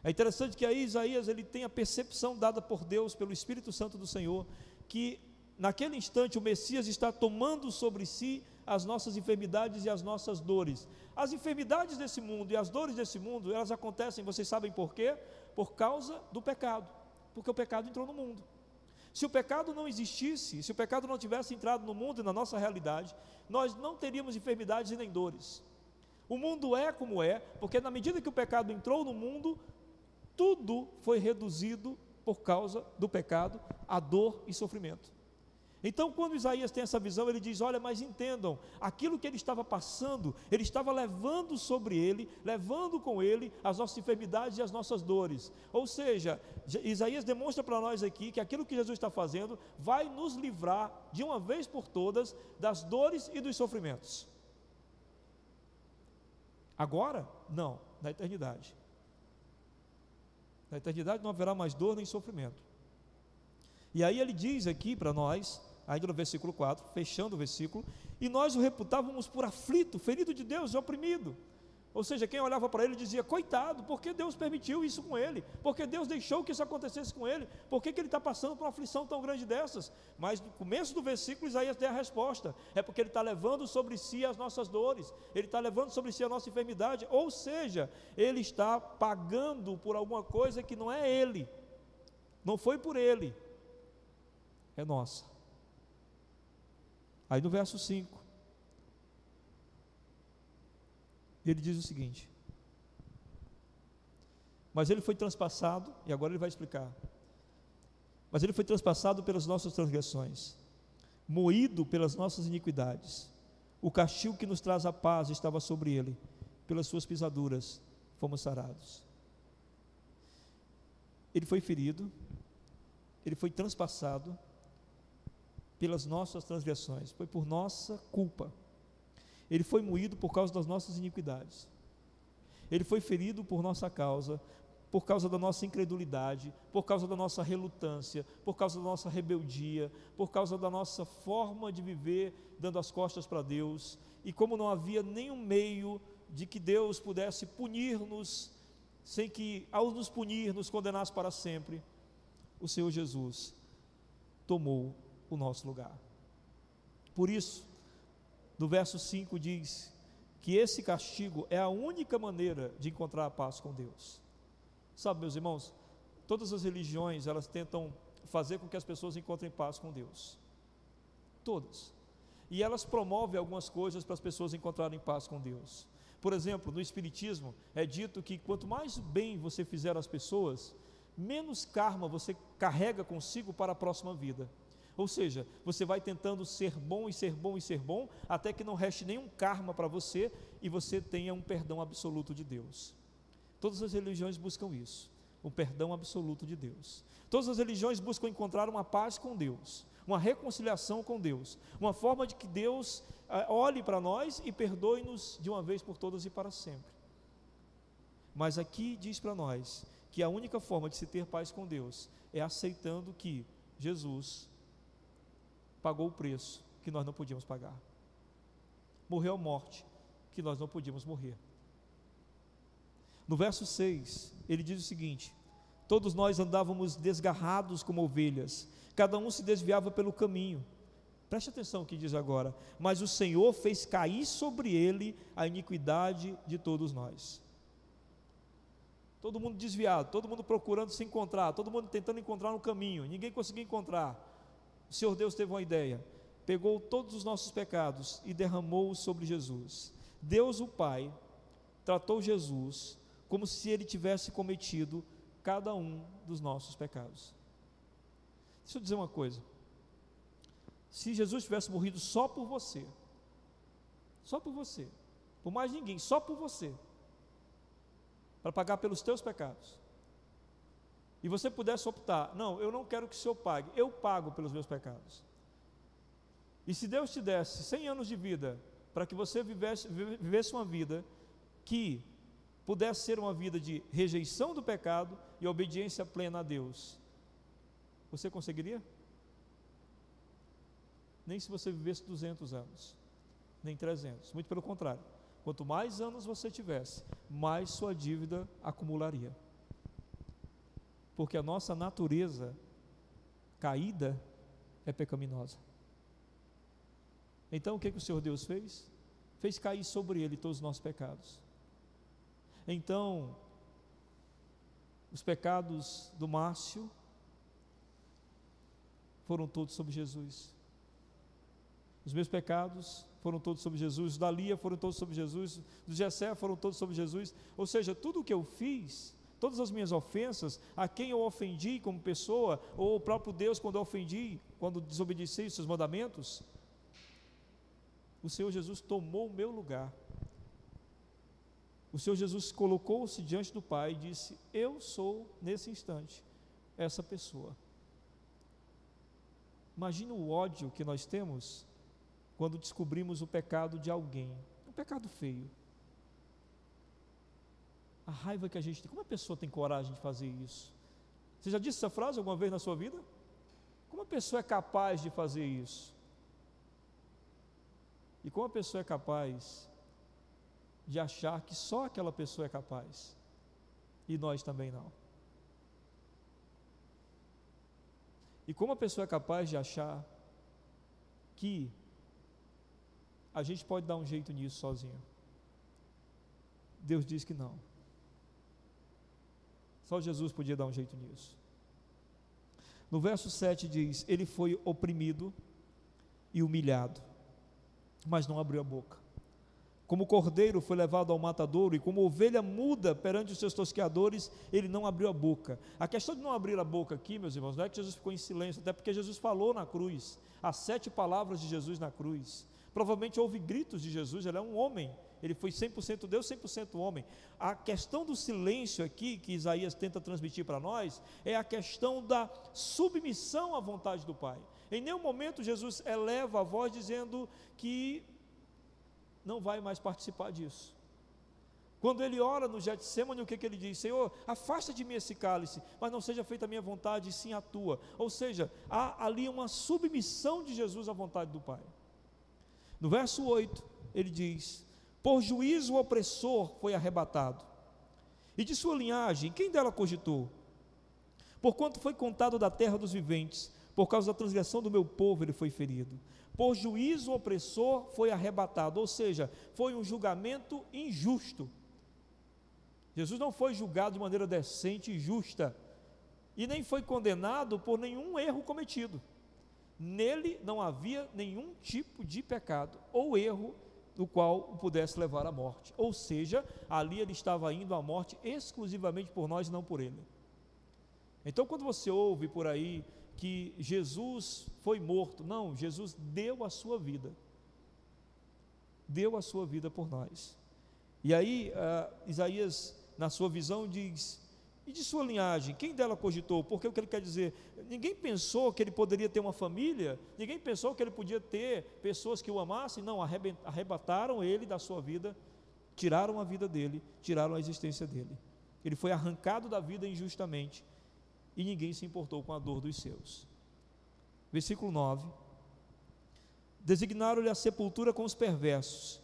Speaker 5: É interessante que aí Isaías ele tem a percepção dada por Deus, pelo Espírito Santo do Senhor, que naquele instante o Messias está tomando sobre si as nossas enfermidades e as nossas dores. As enfermidades desse mundo e as dores desse mundo, elas acontecem, vocês sabem por quê? Por causa do pecado, porque o pecado entrou no mundo. Se o pecado não existisse, se o pecado não tivesse entrado no mundo e na nossa realidade, nós não teríamos enfermidades e nem dores. O mundo é como é, porque na medida que o pecado entrou no mundo, tudo foi reduzido por causa do pecado, a dor e sofrimento. Então quando Isaías tem essa visão, ele diz: olha, mas entendam, aquilo que ele estava passando, ele estava levando sobre ele, levando com ele as nossas enfermidades e as nossas dores. Ou seja, Isaías demonstra para nós aqui que aquilo que Jesus está fazendo vai nos livrar de uma vez por todas das dores e dos sofrimentos. Agora? Não, na eternidade. Na eternidade não haverá mais dor nem sofrimento. E aí ele diz aqui para nós, ainda no versículo 4, fechando o versículo: e nós o reputávamos por aflito, ferido de Deus e oprimido. Ou seja, quem olhava para ele dizia: coitado, por que Deus permitiu isso com ele? Por que Deus deixou que isso acontecesse com ele? Por que ele está passando por uma aflição tão grande dessas? Mas no começo do versículo Isaías tem a resposta: é porque ele está levando sobre si as nossas dores, ele está levando sobre si a nossa enfermidade. Ou seja, ele está pagando por alguma coisa que não é ele, não foi por ele, é nossa. Aí no verso 5 ele diz o seguinte: mas ele foi transpassado, e agora ele vai explicar, mas ele foi transpassado pelas nossas transgressões, moído pelas nossas iniquidades, o castigo que nos traz a paz estava sobre ele, pelas suas pisaduras fomos sarados. Ele foi ferido, ele foi transpassado pelas nossas transgressões, foi por nossa culpa. Ele foi moído por causa das nossas iniquidades, ele foi ferido por nossa causa, por causa da nossa incredulidade, por causa da nossa relutância, por causa da nossa rebeldia, por causa da nossa forma de viver dando as costas para Deus. E como não havia nenhum meio de que Deus pudesse punir-nos, sem que ao nos punir nos condenasse para sempre, o Senhor Jesus tomou o nosso lugar. Por isso, no verso 5 diz que esse castigo é a única maneira de encontrar a paz com Deus. Sabe, meus irmãos, todas as religiões, elas tentam fazer com que as pessoas encontrem paz com Deus, todas, e elas promovem algumas coisas para as pessoas encontrarem paz com Deus. Por exemplo, no Espiritismo é dito que quanto mais bem você fizer às pessoas, menos karma você carrega consigo para a próxima vida. Ou seja, você vai tentando ser bom e ser bom e ser bom, até que não reste nenhum karma para você e você tenha um perdão absoluto de Deus. Todas as religiões buscam isso, o perdão absoluto de Deus. Todas as religiões buscam encontrar uma paz com Deus, uma reconciliação com Deus, uma forma de que Deus olhe para nós e perdoe-nos de uma vez por todas e para sempre. Mas aqui diz para nós que a única forma de se ter paz com Deus é aceitando que Jesus pagou o preço que nós não podíamos pagar, morreu a morte que nós não podíamos morrer. No verso 6, ele diz o seguinte: todos nós andávamos desgarrados como ovelhas, cada um se desviava pelo caminho. Preste atenção no que diz agora: mas o Senhor fez cair sobre ele a iniquidade de todos nós. Todo mundo desviado, todo mundo procurando se encontrar, todo mundo tentando encontrar um caminho, ninguém conseguia encontrar. O Senhor Deus teve uma ideia, pegou todos os nossos pecados e derramou-os sobre Jesus. Deus o Pai tratou Jesus como se ele tivesse cometido cada um dos nossos pecados. Deixa eu dizer uma coisa: se Jesus tivesse morrido só por você, por mais ninguém, só por você, para pagar pelos teus pecados, e você pudesse optar, não, eu não quero que o Senhor pague, eu pago pelos meus pecados, e se Deus te desse 100 anos de vida, para que você vivesse uma vida que pudesse ser uma vida de rejeição do pecado e obediência plena a Deus, você conseguiria? Nem se você vivesse 200 anos, nem 300, muito pelo contrário, quanto mais anos você tivesse, mais sua dívida acumularia, porque a nossa natureza caída é pecaminosa. Então o que o Senhor Deus fez? Fez cair sobre ele todos os nossos pecados. Então, os pecados do Márcio foram todos sobre Jesus, os meus pecados foram todos sobre Jesus, os da Lia foram todos sobre Jesus, os de Jessé foram todos sobre Jesus. Ou seja, tudo o que eu fiz, todas as minhas ofensas, a quem eu ofendi como pessoa, ou o próprio Deus quando eu ofendi, quando desobedeci os seus mandamentos, o Senhor Jesus tomou o meu lugar. O Senhor Jesus colocou-se diante do Pai e disse: eu sou, nesse instante, essa pessoa. Imagina o ódio que nós temos quando descobrimos o pecado de alguém, um pecado feio. A raiva que a gente tem. Como a pessoa tem coragem de fazer isso? Você já disse essa frase alguma vez na sua vida? Como a pessoa é capaz de fazer isso? E como a pessoa é capaz de achar que só aquela pessoa é capaz e nós também não? E como a pessoa é capaz de achar que a gente pode dar um jeito nisso sozinho? Deus diz que não. Só Jesus podia dar um jeito nisso. No verso 7 diz: ele foi oprimido e humilhado, mas não abriu a boca. Como cordeiro foi levado ao matadouro, e como ovelha muda perante os seus tosqueadores, ele não abriu a boca. A questão de não abrir a boca aqui, meus irmãos, não é que Jesus ficou em silêncio, até porque Jesus falou na cruz, as 7 palavras de Jesus na cruz. Provavelmente houve gritos de Jesus, ele é um homem, ele foi 100% Deus, 100% homem. A questão do silêncio aqui, que Isaías tenta transmitir para nós, é a questão da submissão à vontade do Pai. Em nenhum momento Jesus eleva a voz dizendo que não vai mais participar disso. Quando ele ora no Getsêmani, o que ele diz? Senhor, afasta de mim esse cálice, mas não seja feita a minha vontade, e sim a tua. Ou seja, há ali uma submissão de Jesus à vontade do Pai. No verso 8, ele diz: por juízo o opressor foi arrebatado, e de sua linhagem, quem dela cogitou? Porquanto foi contado da terra dos viventes, por causa da transgressão do meu povo ele foi ferido. Por juízo o opressor foi arrebatado, ou seja, foi um julgamento injusto. Jesus não foi julgado de maneira decente e justa, e nem foi condenado por nenhum erro cometido. Nele não havia nenhum tipo de pecado ou erro do qual o pudesse levar à morte. Ou seja, ali ele estava indo à morte exclusivamente por nós e não por ele. Então, quando você ouve por aí que Jesus foi morto, não, Jesus deu a sua vida. Deu a sua vida por nós. E aí, Isaías, na sua visão, diz E de sua linhagem, quem dela cogitou? Porque o que ele quer dizer? Ninguém pensou que ele poderia ter uma família, ninguém pensou que ele podia ter pessoas que o amassem. Não, arrebataram ele da sua vida, tiraram a vida dele, tiraram a existência dele. Ele foi arrancado da vida injustamente e ninguém se importou com a dor dos seus. Versículo 9: designaram-lhe a sepultura com os perversos,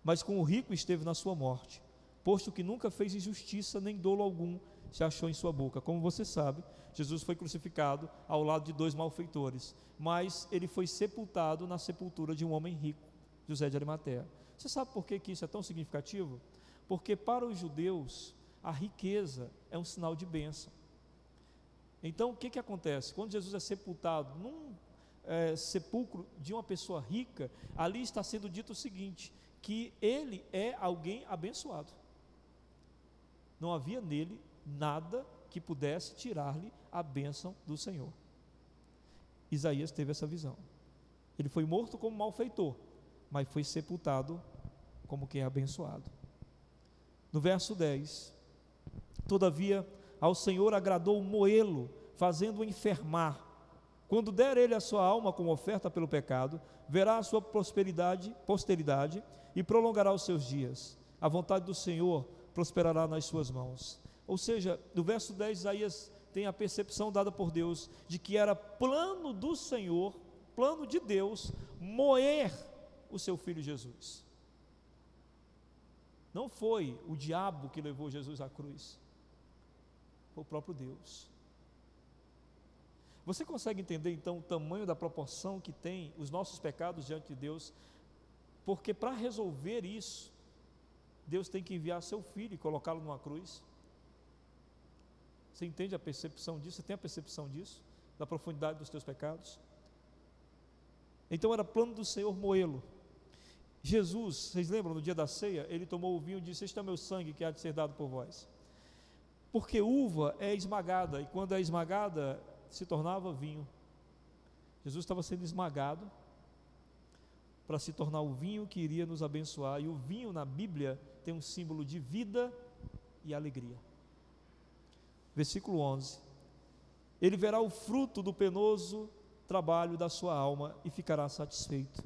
Speaker 5: mas com o rico esteve na sua morte, posto que nunca fez injustiça, nem dolo algum se achou em sua boca. Como você sabe, Jesus foi crucificado ao lado de 2 malfeitores, mas ele foi sepultado na sepultura de um homem rico, José de Arimateia. Você sabe por que isso é tão significativo? Porque para os judeus a riqueza é um sinal de bênção. Então o que acontece? Quando Jesus é sepultado num sepulcro de uma pessoa rica, ali está sendo dito o seguinte, que ele é alguém abençoado. Não havia nele nada que pudesse tirar-lhe a bênção do Senhor. Isaías teve essa visão. Ele foi morto como malfeitor, mas foi sepultado como quem é abençoado. No verso 10: todavia ao Senhor agradou moê-lo, fazendo-o enfermar. Quando der ele a sua alma como oferta pelo pecado, verá a sua posteridade e prolongará os seus dias. A vontade do Senhor prosperará nas suas mãos. Ou seja, no verso 10, Isaías tem a percepção dada por Deus de que era plano do Senhor, plano de Deus, moer o seu filho Jesus. Não foi o diabo que levou Jesus à cruz, foi o próprio Deus. Você consegue entender então o tamanho da proporção que tem os nossos pecados diante de Deus? Porque para resolver isso, Deus tem que enviar seu filho e colocá-lo numa cruz. Você entende a percepção disso? Você tem a percepção disso? Da profundidade dos teus pecados? Então era plano do Senhor moê-lo. Jesus, vocês lembram, no dia da ceia, ele tomou o vinho e disse: este é o meu sangue que há de ser dado por vós. Porque uva é esmagada, e quando é esmagada, se tornava vinho. Jesus estava sendo esmagado para se tornar o vinho que iria nos abençoar. E o vinho na Bíblia tem um símbolo de vida e alegria. Versículo 11: ele verá o fruto do penoso trabalho da sua alma e ficará satisfeito.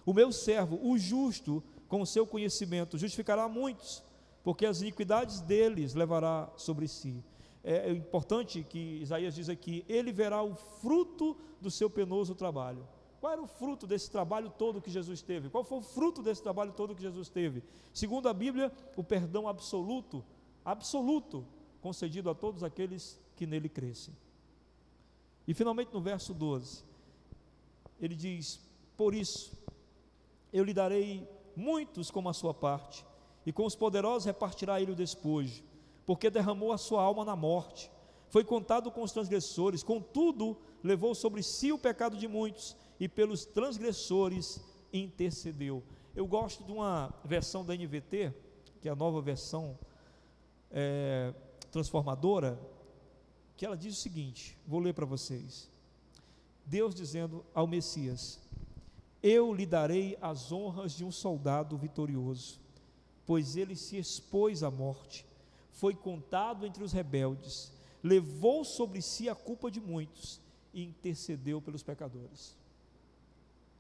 Speaker 5: O meu servo, o justo, com o seu conhecimento, justificará muitos, porque as iniquidades deles levará sobre si. É importante que Isaías diz aqui: ele verá o fruto do seu penoso trabalho. Qual era o fruto desse trabalho todo que Jesus teve? Qual foi o fruto desse trabalho todo que Jesus teve? Segundo a Bíblia, o perdão absoluto, concedido a todos aqueles que nele crescem. E finalmente no verso 12, ele diz: por isso eu lhe darei muitos como a sua parte, e com os poderosos repartirá ele o despojo, porque derramou a sua alma na morte, foi contado com os transgressores, contudo levou sobre si o pecado de muitos, e pelos transgressores intercedeu. Eu gosto de uma versão da NVT, que é a nova versão transformadora, que ela diz o seguinte, vou ler para vocês. Deus dizendo ao Messias: eu lhe darei as honras de um soldado vitorioso, pois ele se expôs à morte, foi contado entre os rebeldes, levou sobre si a culpa de muitos e intercedeu pelos pecadores.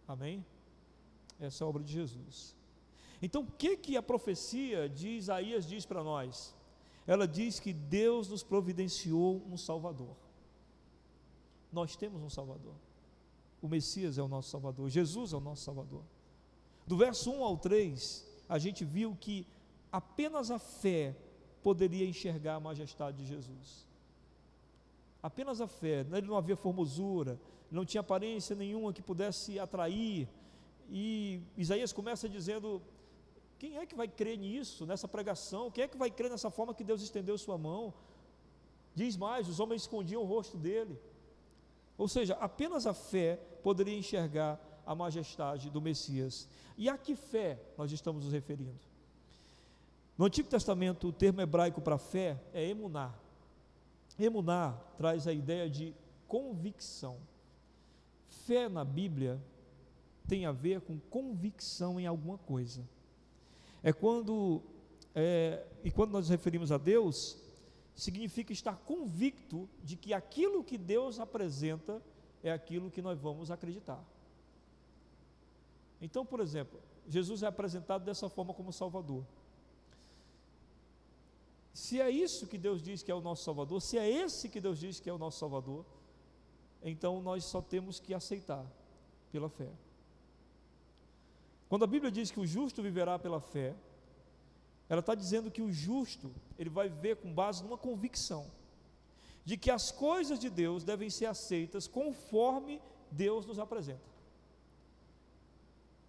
Speaker 5: Amém? Essa é a obra de Jesus. Então o que a profecia de Isaías diz para nós? Ela diz que Deus nos providenciou um Salvador. Nós temos um Salvador. O Messias é o nosso Salvador, Jesus é o nosso Salvador. Do verso 1 ao 3, a gente viu que apenas a fé poderia enxergar a majestade de Jesus. Apenas a fé. Nele não havia formosura, não tinha aparência nenhuma que pudesse atrair. E Isaías começa dizendo: quem é que vai crer nisso, nessa pregação? Quem é que vai crer nessa forma que Deus estendeu sua mão? Diz mais: os homens escondiam o rosto dele. Ou seja, apenas a fé poderia enxergar a majestade do Messias. E a que fé nós estamos nos referindo? No Antigo Testamento, o termo hebraico para fé é emuná. Emuná traz a ideia de convicção. Fé na Bíblia tem a ver com convicção em alguma coisa. E quando nós nos referimos a Deus, significa estar convicto de que aquilo que Deus apresenta é aquilo que nós vamos acreditar. Então, por exemplo, Jesus é apresentado dessa forma como Salvador. Se é isso que Deus diz que é o nosso Salvador, se é esse que Deus diz que é o nosso Salvador, então nós só temos que aceitar pela fé. Quando a Bíblia diz que o justo viverá pela fé, ela está dizendo que o justo, ele vai viver com base numa convicção de que as coisas de Deus devem ser aceitas conforme Deus nos apresenta.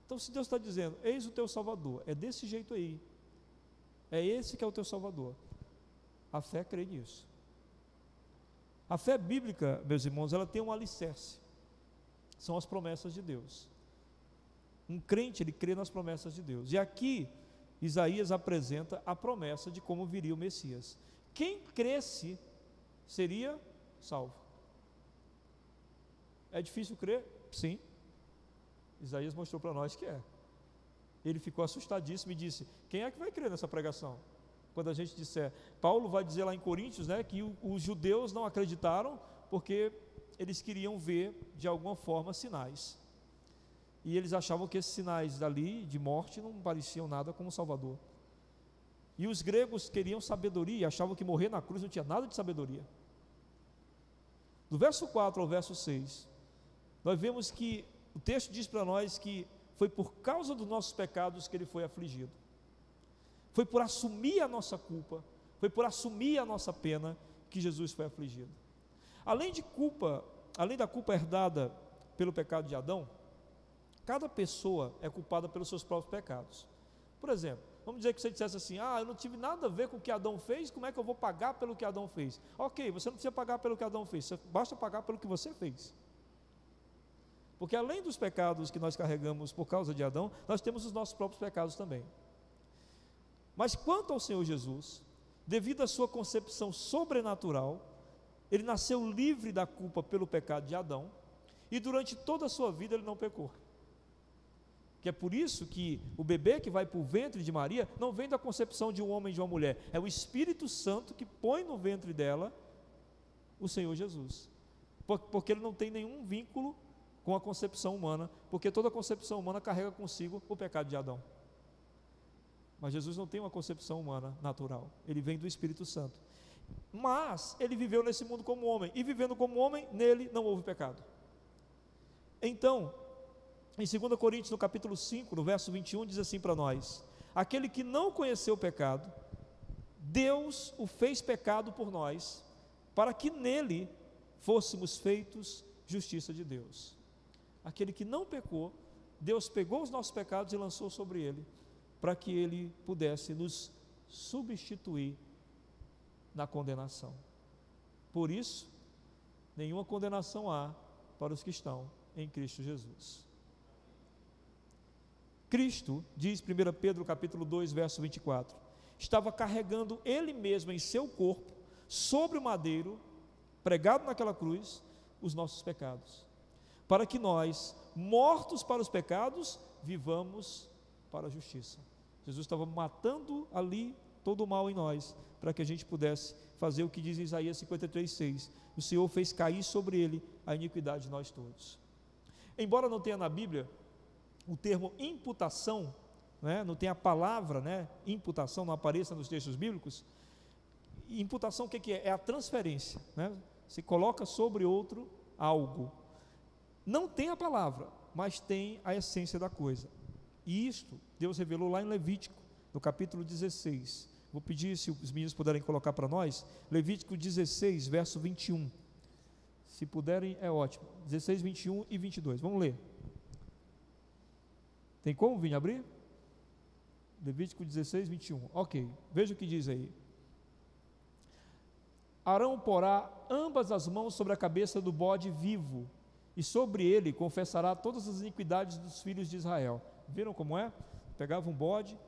Speaker 5: Então, se Deus está dizendo, eis o teu Salvador, é desse jeito aí, é esse que é o teu Salvador, a fé crê nisso. A fé bíblica, meus irmãos, ela tem um alicerce, são as promessas de Deus. Um crente, ele crê nas promessas de Deus, e aqui Isaías apresenta a promessa de como viria o Messias. Quem cresce seria salvo. É difícil crer? Sim. Isaías mostrou para nós que é. Ele ficou assustadíssimo e disse, quem é que vai crer nessa pregação? Quando a gente disser, Paulo vai dizer lá em Coríntios, né, que os judeus não acreditaram porque eles queriam ver de alguma forma sinais, e eles achavam que esses sinais dali de morte não pareciam nada como Salvador. E os gregos queriam sabedoria, achavam que morrer na cruz não tinha nada de sabedoria. Do verso 4 ao verso 6, nós vemos que o texto diz para nós que foi por causa dos nossos pecados que ele foi afligido, foi por assumir a nossa culpa, foi por assumir a nossa pena que Jesus foi afligido. Além da culpa herdada pelo pecado de Adão, cada pessoa é culpada pelos seus próprios pecados. Por exemplo, vamos dizer que você dissesse assim, eu não tive nada a ver com o que Adão fez, como é que eu vou pagar pelo que Adão fez? Ok, você não precisa pagar pelo que Adão fez, basta pagar pelo que você fez. Porque além dos pecados que nós carregamos por causa de Adão, nós temos os nossos próprios pecados também. Mas quanto ao Senhor Jesus, devido à sua concepção sobrenatural, ele nasceu livre da culpa pelo pecado de Adão, e durante toda a sua vida ele não pecou. Que é por isso que o bebê que vai para o ventre de Maria não vem da concepção de um homem e de uma mulher, é o Espírito Santo que põe no ventre dela o Senhor Jesus, porque ele não tem nenhum vínculo com a concepção humana, porque toda concepção humana carrega consigo o pecado de Adão. Mas Jesus não tem uma concepção humana natural, ele vem do Espírito Santo. Mas ele viveu nesse mundo como homem, e vivendo como homem, nele não houve pecado. Então, em 2 Coríntios, no capítulo 5, no verso 21, diz assim para nós: aquele que não conheceu o pecado, Deus o fez pecado por nós, para que nele fôssemos feitos justiça de Deus. Aquele que não pecou, Deus pegou os nossos pecados e lançou sobre ele, para que ele pudesse nos substituir na condenação. Por isso, nenhuma condenação há para os que estão em Cristo Jesus. Cristo, diz 1 Pedro capítulo 2, verso 24, estava carregando ele mesmo em seu corpo, sobre o madeiro, pregado naquela cruz, os nossos pecados, para que nós, mortos para os pecados, vivamos para a justiça. Jesus estava matando ali todo o mal em nós, para que a gente pudesse fazer o que diz em Isaías 53:6, o Senhor fez cair sobre ele a iniquidade de nós todos. Embora não tenha na Bíblia o termo imputação, não tem a palavra, imputação, não apareça nos textos bíblicos. Imputação o que é? É a transferência, se coloca sobre outro algo. Não tem a palavra, mas tem a essência da coisa. E isto Deus revelou lá em Levítico, no capítulo 16. Vou pedir se os meninos puderem colocar para nós, Levítico 16, verso 21. Se puderem, é ótimo. 16, 21 e 22. Vamos ler. Tem como vir abrir? Levítico 16, 21. Ok, veja o que diz aí. Arão porá ambas as mãos sobre a cabeça do bode vivo, e sobre ele confessará todas as iniquidades dos filhos de Israel. Viram como é? Pegava um bode,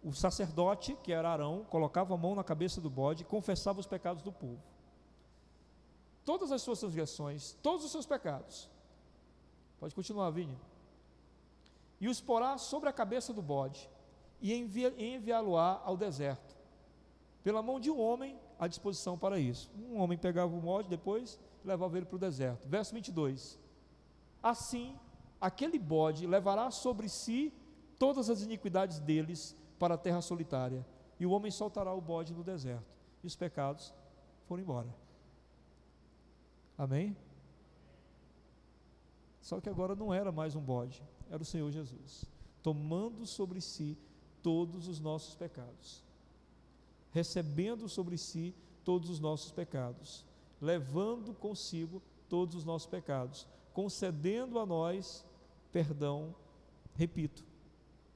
Speaker 5: o sacerdote, que era Arão, colocava a mão na cabeça do bode e confessava os pecados do povo. Todas as suas transgressões, todos os seus pecados. Pode continuar, Vini. E os porá sobre a cabeça do bode, e enviá-lo-á ao deserto, pela mão de um homem à disposição para isso. Um homem pegava o bode, depois levava ele para o deserto. Verso 22. Assim, aquele bode levará sobre si todas as iniquidades deles para a terra solitária, e o homem soltará o bode no deserto, e os pecados foram embora. Amém? Só que agora não era mais um bode, era o Senhor Jesus, tomando sobre si todos os nossos pecados, recebendo sobre si todos os nossos pecados, levando consigo todos os nossos pecados, concedendo a nós perdão, repito,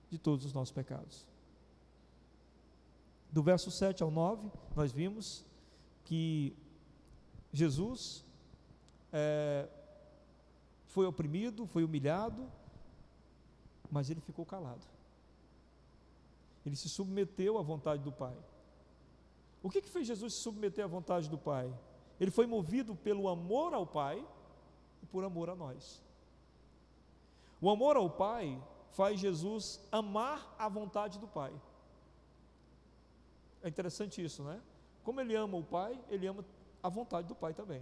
Speaker 5: de todos os nossos pecados. Do verso 7 ao 9, nós vimos que Jesus foi oprimido, foi humilhado, mas ele ficou calado. Ele se submeteu à vontade do Pai. O que fez Jesus se submeter à vontade do Pai? Ele foi movido pelo amor ao Pai e por amor a nós. O amor ao Pai faz Jesus amar a vontade do Pai. É interessante isso, né? Como ele ama o Pai, ele ama a vontade do Pai também.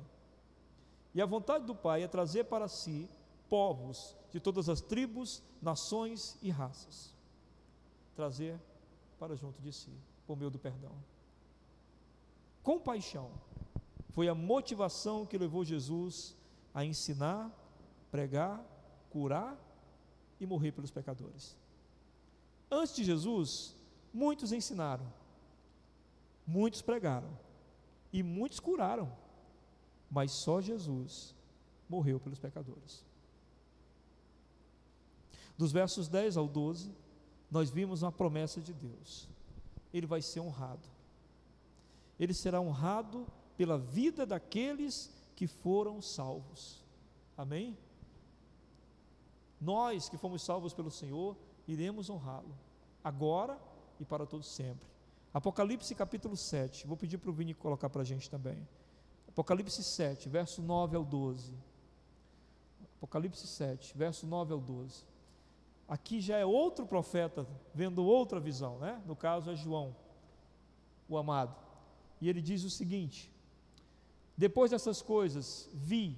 Speaker 5: E a vontade do Pai é trazer para si povos de todas as tribos, nações e raças. Trazer para junto de si, por meio do perdão. Compaixão foi a motivação que levou Jesus a ensinar, pregar, curar e morrer pelos pecadores. Antes de Jesus, muitos ensinaram, muitos pregaram e muitos curaram, mas só Jesus morreu pelos pecadores. Dos versos 10 ao 12, nós vimos uma promessa de Deus: ele vai ser honrado, ele será honrado pela vida daqueles que foram salvos. Amém? Nós que fomos salvos pelo Senhor, iremos honrá-lo, agora e para todo sempre. Apocalipse capítulo 7, vou pedir para o Vini colocar para a gente também. Apocalipse 7, verso 9 ao 12. Apocalipse 7, verso 9 ao 12. Aqui já é outro profeta vendo outra visão, né? No caso é João, o amado. E ele diz o seguinte: depois dessas coisas vi,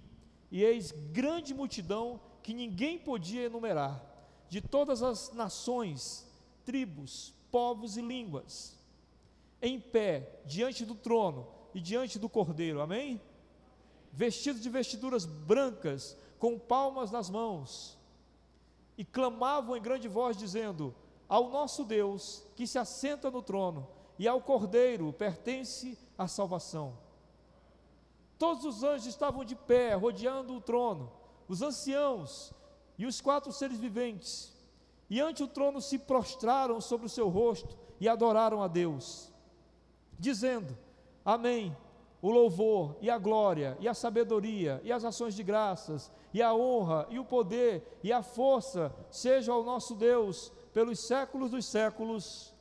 Speaker 5: e eis grande multidão que ninguém podia enumerar, de todas as nações, tribos, povos e línguas, em pé diante do trono e diante do Cordeiro. Amém? Vestidos de vestiduras brancas, com palmas nas mãos, e clamavam em grande voz dizendo: ao nosso Deus que se assenta no trono e ao Cordeiro pertence a salvação. Todos os anjos estavam de pé rodeando o trono, os anciãos e os 4 seres viventes, e ante o trono se prostraram sobre o seu rosto e adoraram a Deus, dizendo: amém. O louvor e a glória e a sabedoria e as ações de graças e a honra e o poder e a força sejam ao nosso Deus pelos séculos dos séculos.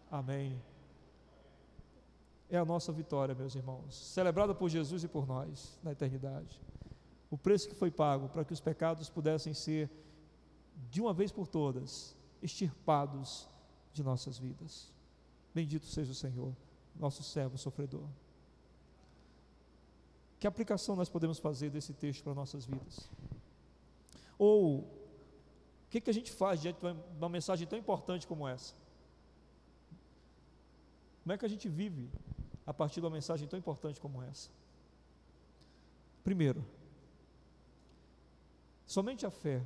Speaker 5: Amém. É a nossa vitória, meus irmãos, celebrada por Jesus e por nós na eternidade. O preço que foi pago para que os pecados pudessem ser, de uma vez por todas, extirpados de nossas vidas. Bendito seja o Senhor, nosso servo sofredor. Que aplicação nós podemos fazer desse texto para nossas vidas? Ou o que a gente faz diante de uma mensagem tão importante como essa? Como é que a gente vive a partir de uma mensagem tão importante como essa? Primeiro, somente a fé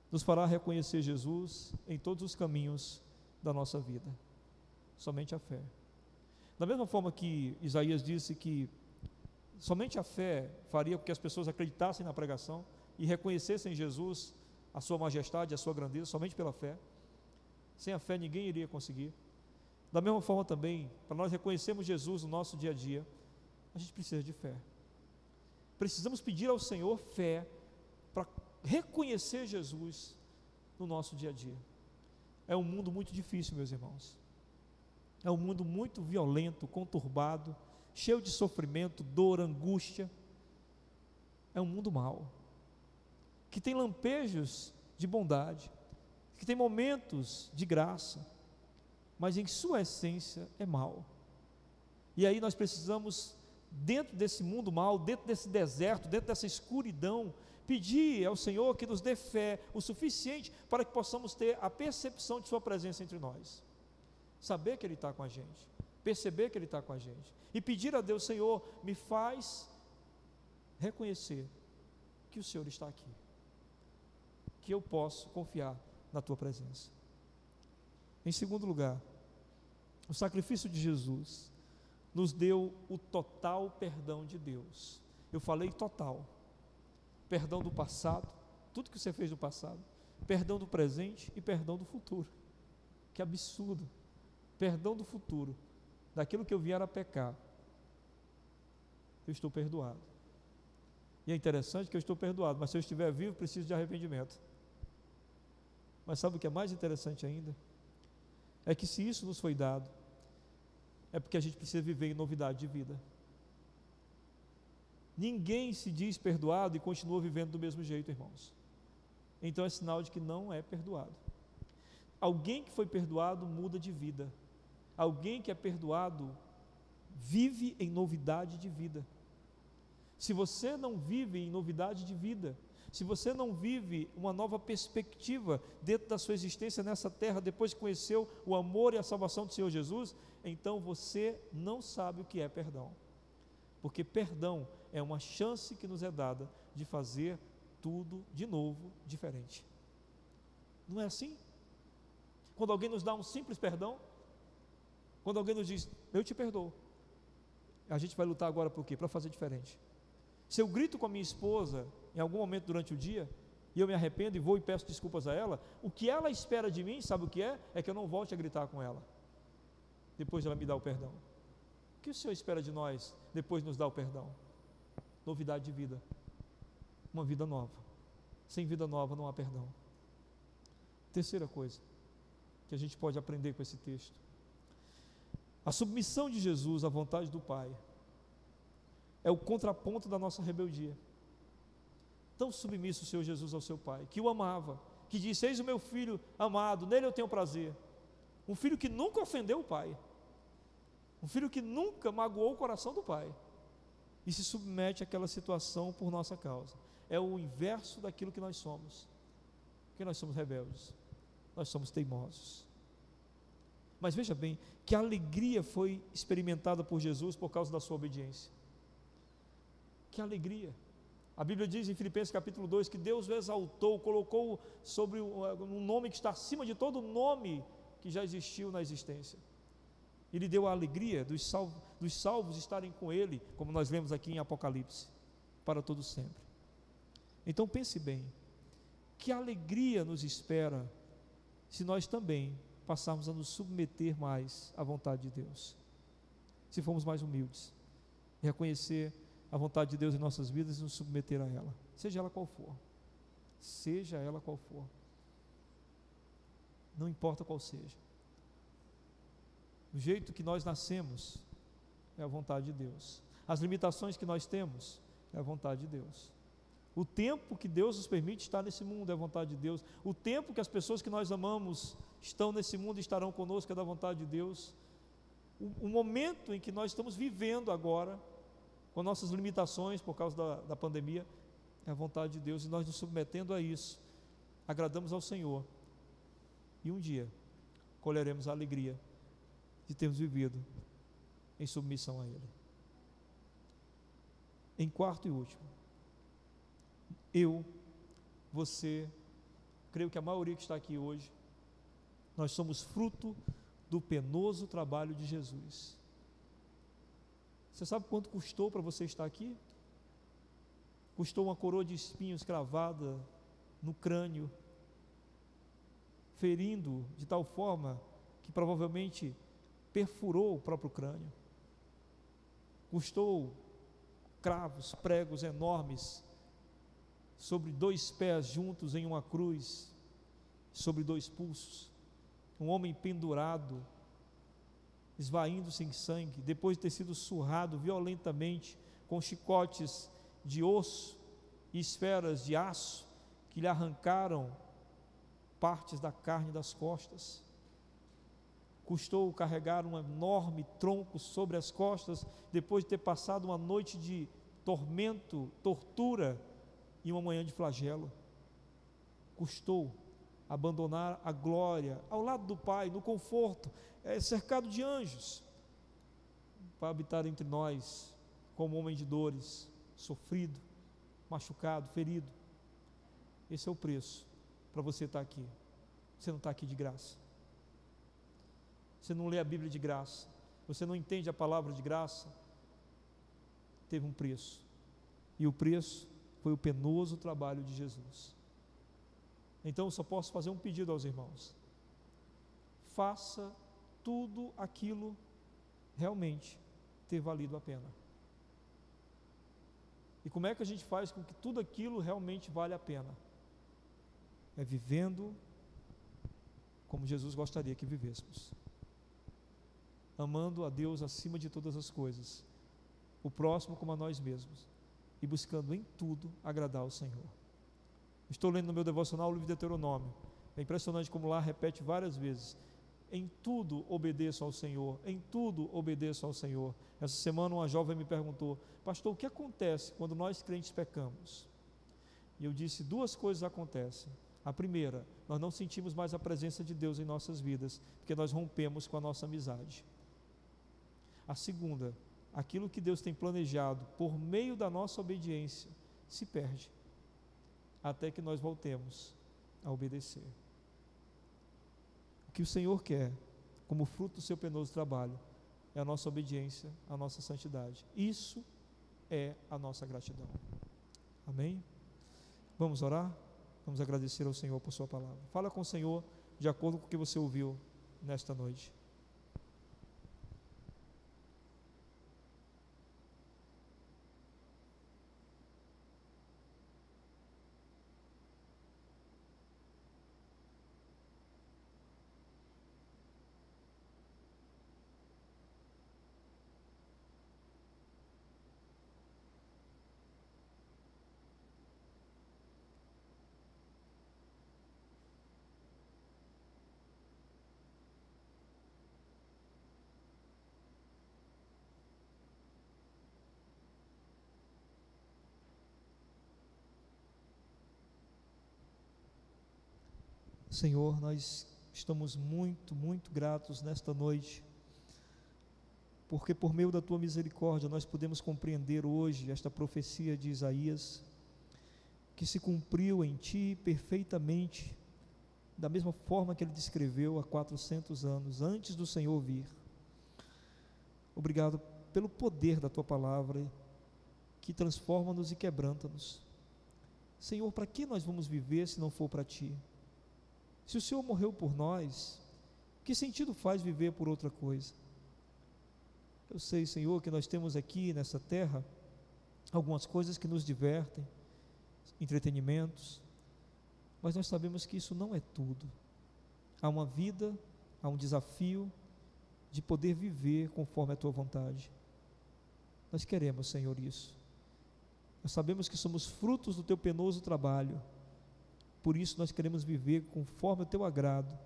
Speaker 5: nos fará reconhecer Jesus em todos os caminhos da nossa vida. Somente a fé. Da mesma forma que Isaías disse que somente a fé faria com que as pessoas acreditassem na pregação e reconhecessem Jesus, a sua majestade, a sua grandeza, somente pela fé. Sem a fé ninguém iria conseguir. Da mesma forma também, para nós reconhecermos Jesus no nosso dia a dia, a gente precisa de fé. Precisamos pedir ao Senhor fé para reconhecer Jesus no nosso dia a dia. É um mundo muito difícil, meus irmãos. É um mundo muito violento, conturbado, cheio de sofrimento, dor, angústia. É um mundo mau, que tem lampejos de bondade, que tem momentos de graça, mas em sua essência é mau. E aí nós precisamos, dentro desse mundo mal, dentro desse deserto, dentro dessa escuridão, pedir ao Senhor que nos dê fé o suficiente para que possamos ter a percepção de sua presença entre nós, saber que Ele está com a gente, perceber que Ele está com a gente, e pedir a Deus: Senhor, me faz reconhecer que o Senhor está aqui, que eu posso confiar na tua presença. Em segundo lugar, o sacrifício de Jesus nos deu o total perdão de Deus. Eu falei total: perdão do passado, tudo que você fez no passado, perdão do presente e perdão do futuro. Que absurdo! Perdão do futuro, daquilo que eu vier a pecar, eu estou perdoado. E é interessante que eu estou perdoado, mas se eu estiver vivo, preciso de arrependimento. Mas sabe o que é mais interessante ainda? É que se isso nos foi dado, é porque a gente precisa viver em novidade de vida. Ninguém se diz perdoado e continua vivendo do mesmo jeito, irmãos. Então é sinal de que não é perdoado. Alguém que foi perdoado muda de vida. Alguém que é perdoado vive em novidade de vida. Se você não vive em novidade de vida, se você não vive uma nova perspectiva dentro da sua existência nessa terra, depois que conheceu o amor e a salvação do Senhor Jesus, então você não sabe o que é perdão. Porque perdão é uma chance que nos é dada de fazer tudo de novo, diferente. Não é assim? Quando alguém nos dá um simples perdão, quando alguém nos diz: eu te perdoo, a gente vai lutar agora por quê? Para fazer diferente. Se eu grito com a minha esposa em algum momento durante o dia, e eu me arrependo e vou e peço desculpas a ela, o que ela espera de mim, sabe o que é? É que eu não volte a gritar com ela, depois ela me dá o perdão. O que o Senhor espera de nós, depois de nos dar o perdão? Novidade de vida, uma vida nova. Sem vida nova não há perdão. Terceira coisa que a gente pode aprender com esse texto: a submissão de Jesus à vontade do Pai é o contraponto da nossa rebeldia. Tão submisso o Senhor Jesus ao seu Pai, que o amava, que disse: eis o meu filho amado, nele eu tenho prazer. Um filho que nunca ofendeu o Pai, um filho que nunca magoou o coração do Pai, e se submete àquela situação por nossa causa. É o inverso daquilo que nós somos, porque nós somos rebeldes, nós somos teimosos. Mas veja bem, que alegria foi experimentada por Jesus por causa da sua obediência. Que alegria! A Bíblia diz em Filipenses capítulo 2 que Deus o exaltou, colocou sobre um nome que está acima de todo nome que já existiu na existência. Ele deu a alegria dos salvos estarem com Ele, como nós lemos aqui em Apocalipse, para todo sempre. Então pense bem, que alegria nos espera se nós também passarmos a nos submeter mais à vontade de Deus, se formos mais humildes, e reconhecer a vontade de Deus em nossas vidas e nos submeter a ela, seja ela qual for, não importa qual seja. O jeito que nós nascemos é a vontade de Deus, as limitações que nós temos é a vontade de Deus, o tempo que Deus nos permite estar nesse mundo é a vontade de Deus, o tempo que as pessoas que nós amamos estão nesse mundo e estarão conosco é da vontade de Deus, o momento em que nós estamos vivendo agora, com nossas limitações por causa da pandemia, é a vontade de Deus, e nós nos submetendo a isso, agradamos ao Senhor, e um dia colheremos a alegria de termos vivido em submissão a Ele. Em quarto e último, eu, você, creio que a maioria que está aqui hoje, nós somos fruto do penoso trabalho de Jesus. Você sabe quanto custou para você estar aqui? Custou uma coroa de espinhos cravada no crânio, ferindo de tal forma que provavelmente perfurou o próprio crânio. Custou cravos, pregos enormes sobre 2 pés juntos em uma cruz, sobre 2 pulsos, um homem pendurado, esvaindo-se em sangue, depois de ter sido surrado violentamente com chicotes de osso e esferas de aço que lhe arrancaram partes da carne das costas. custou carregar um enorme tronco sobre as costas, depois de ter passado uma noite de tormento, tortura e uma manhã de flagelo. Custou abandonar a glória ao lado do Pai, no conforto, cercado de anjos, para habitar entre nós como homem de dores, sofrido, machucado, ferido. Esse é o preço para você estar aqui. Você não está aqui de graça. Você não lê a Bíblia de graça. Você não entende a palavra de graça. Teve um preço. E o preço foi o penoso trabalho de Jesus. Então eu só posso fazer um pedido aos irmãos: faça tudo aquilo realmente ter valido a pena. E como é que a gente faz com que tudo aquilo realmente vale a pena? É vivendo como Jesus gostaria que vivêssemos, amando a Deus acima de todas as coisas, o próximo como a nós mesmos, e buscando em tudo agradar ao Senhor. Estou lendo no meu devocional o livro de Deuteronômio. É impressionante como lá repete várias vezes: em tudo obedeço ao Senhor, em tudo obedeço ao Senhor. Essa semana uma jovem me perguntou: pastor, o que acontece quando nós crentes pecamos? E eu disse: duas coisas acontecem. A primeira, nós não sentimos mais a presença de Deus em nossas vidas, porque nós rompemos com a nossa amizade. A segunda, aquilo que Deus tem planejado por meio da nossa obediência se perde, até que nós voltemos a obedecer. O que o Senhor quer, como fruto do seu penoso trabalho, é a nossa obediência, a nossa santidade. Isso é a nossa gratidão. Amém? Vamos orar? Vamos agradecer ao Senhor por sua palavra. Fala com o Senhor de acordo com o que você ouviu nesta noite. Senhor, nós estamos muito, muito gratos nesta noite, porque por meio da Tua misericórdia nós podemos compreender hoje esta profecia de Isaías, que se cumpriu em Ti perfeitamente, da mesma forma que ele descreveu há 400 anos, antes do Senhor vir. Obrigado pelo poder da Tua palavra, que transforma-nos e quebranta-nos. Senhor, para que nós vamos viver se não for para Ti? Se o Senhor morreu por nós, que sentido faz viver por outra coisa? Eu sei, Senhor, que nós temos aqui nessa terra algumas coisas que nos divertem, entretenimentos, mas nós sabemos que isso não é tudo. Há uma vida, há um desafio de poder viver conforme a Tua vontade. Nós queremos, Senhor, isso. Nós sabemos que somos frutos do Teu penoso trabalho. Por isso nós queremos viver conforme o Teu agrado,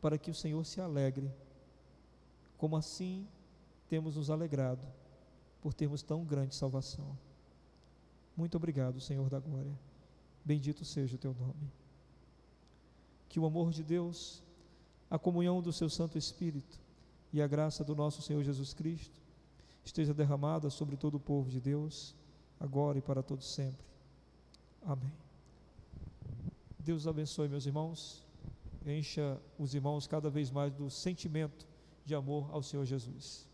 Speaker 5: para que o Senhor se alegre, como assim temos nos alegrado, por termos tão grande salvação. Muito obrigado, Senhor da glória. Bendito seja o Teu nome. Que o amor de Deus, a comunhão do Seu Santo Espírito e a graça do nosso Senhor Jesus Cristo esteja derramada sobre todo o povo de Deus, agora e para todos sempre. Amém. Deus abençoe, meus irmãos, encha os irmãos cada vez mais do sentimento de amor ao Senhor Jesus.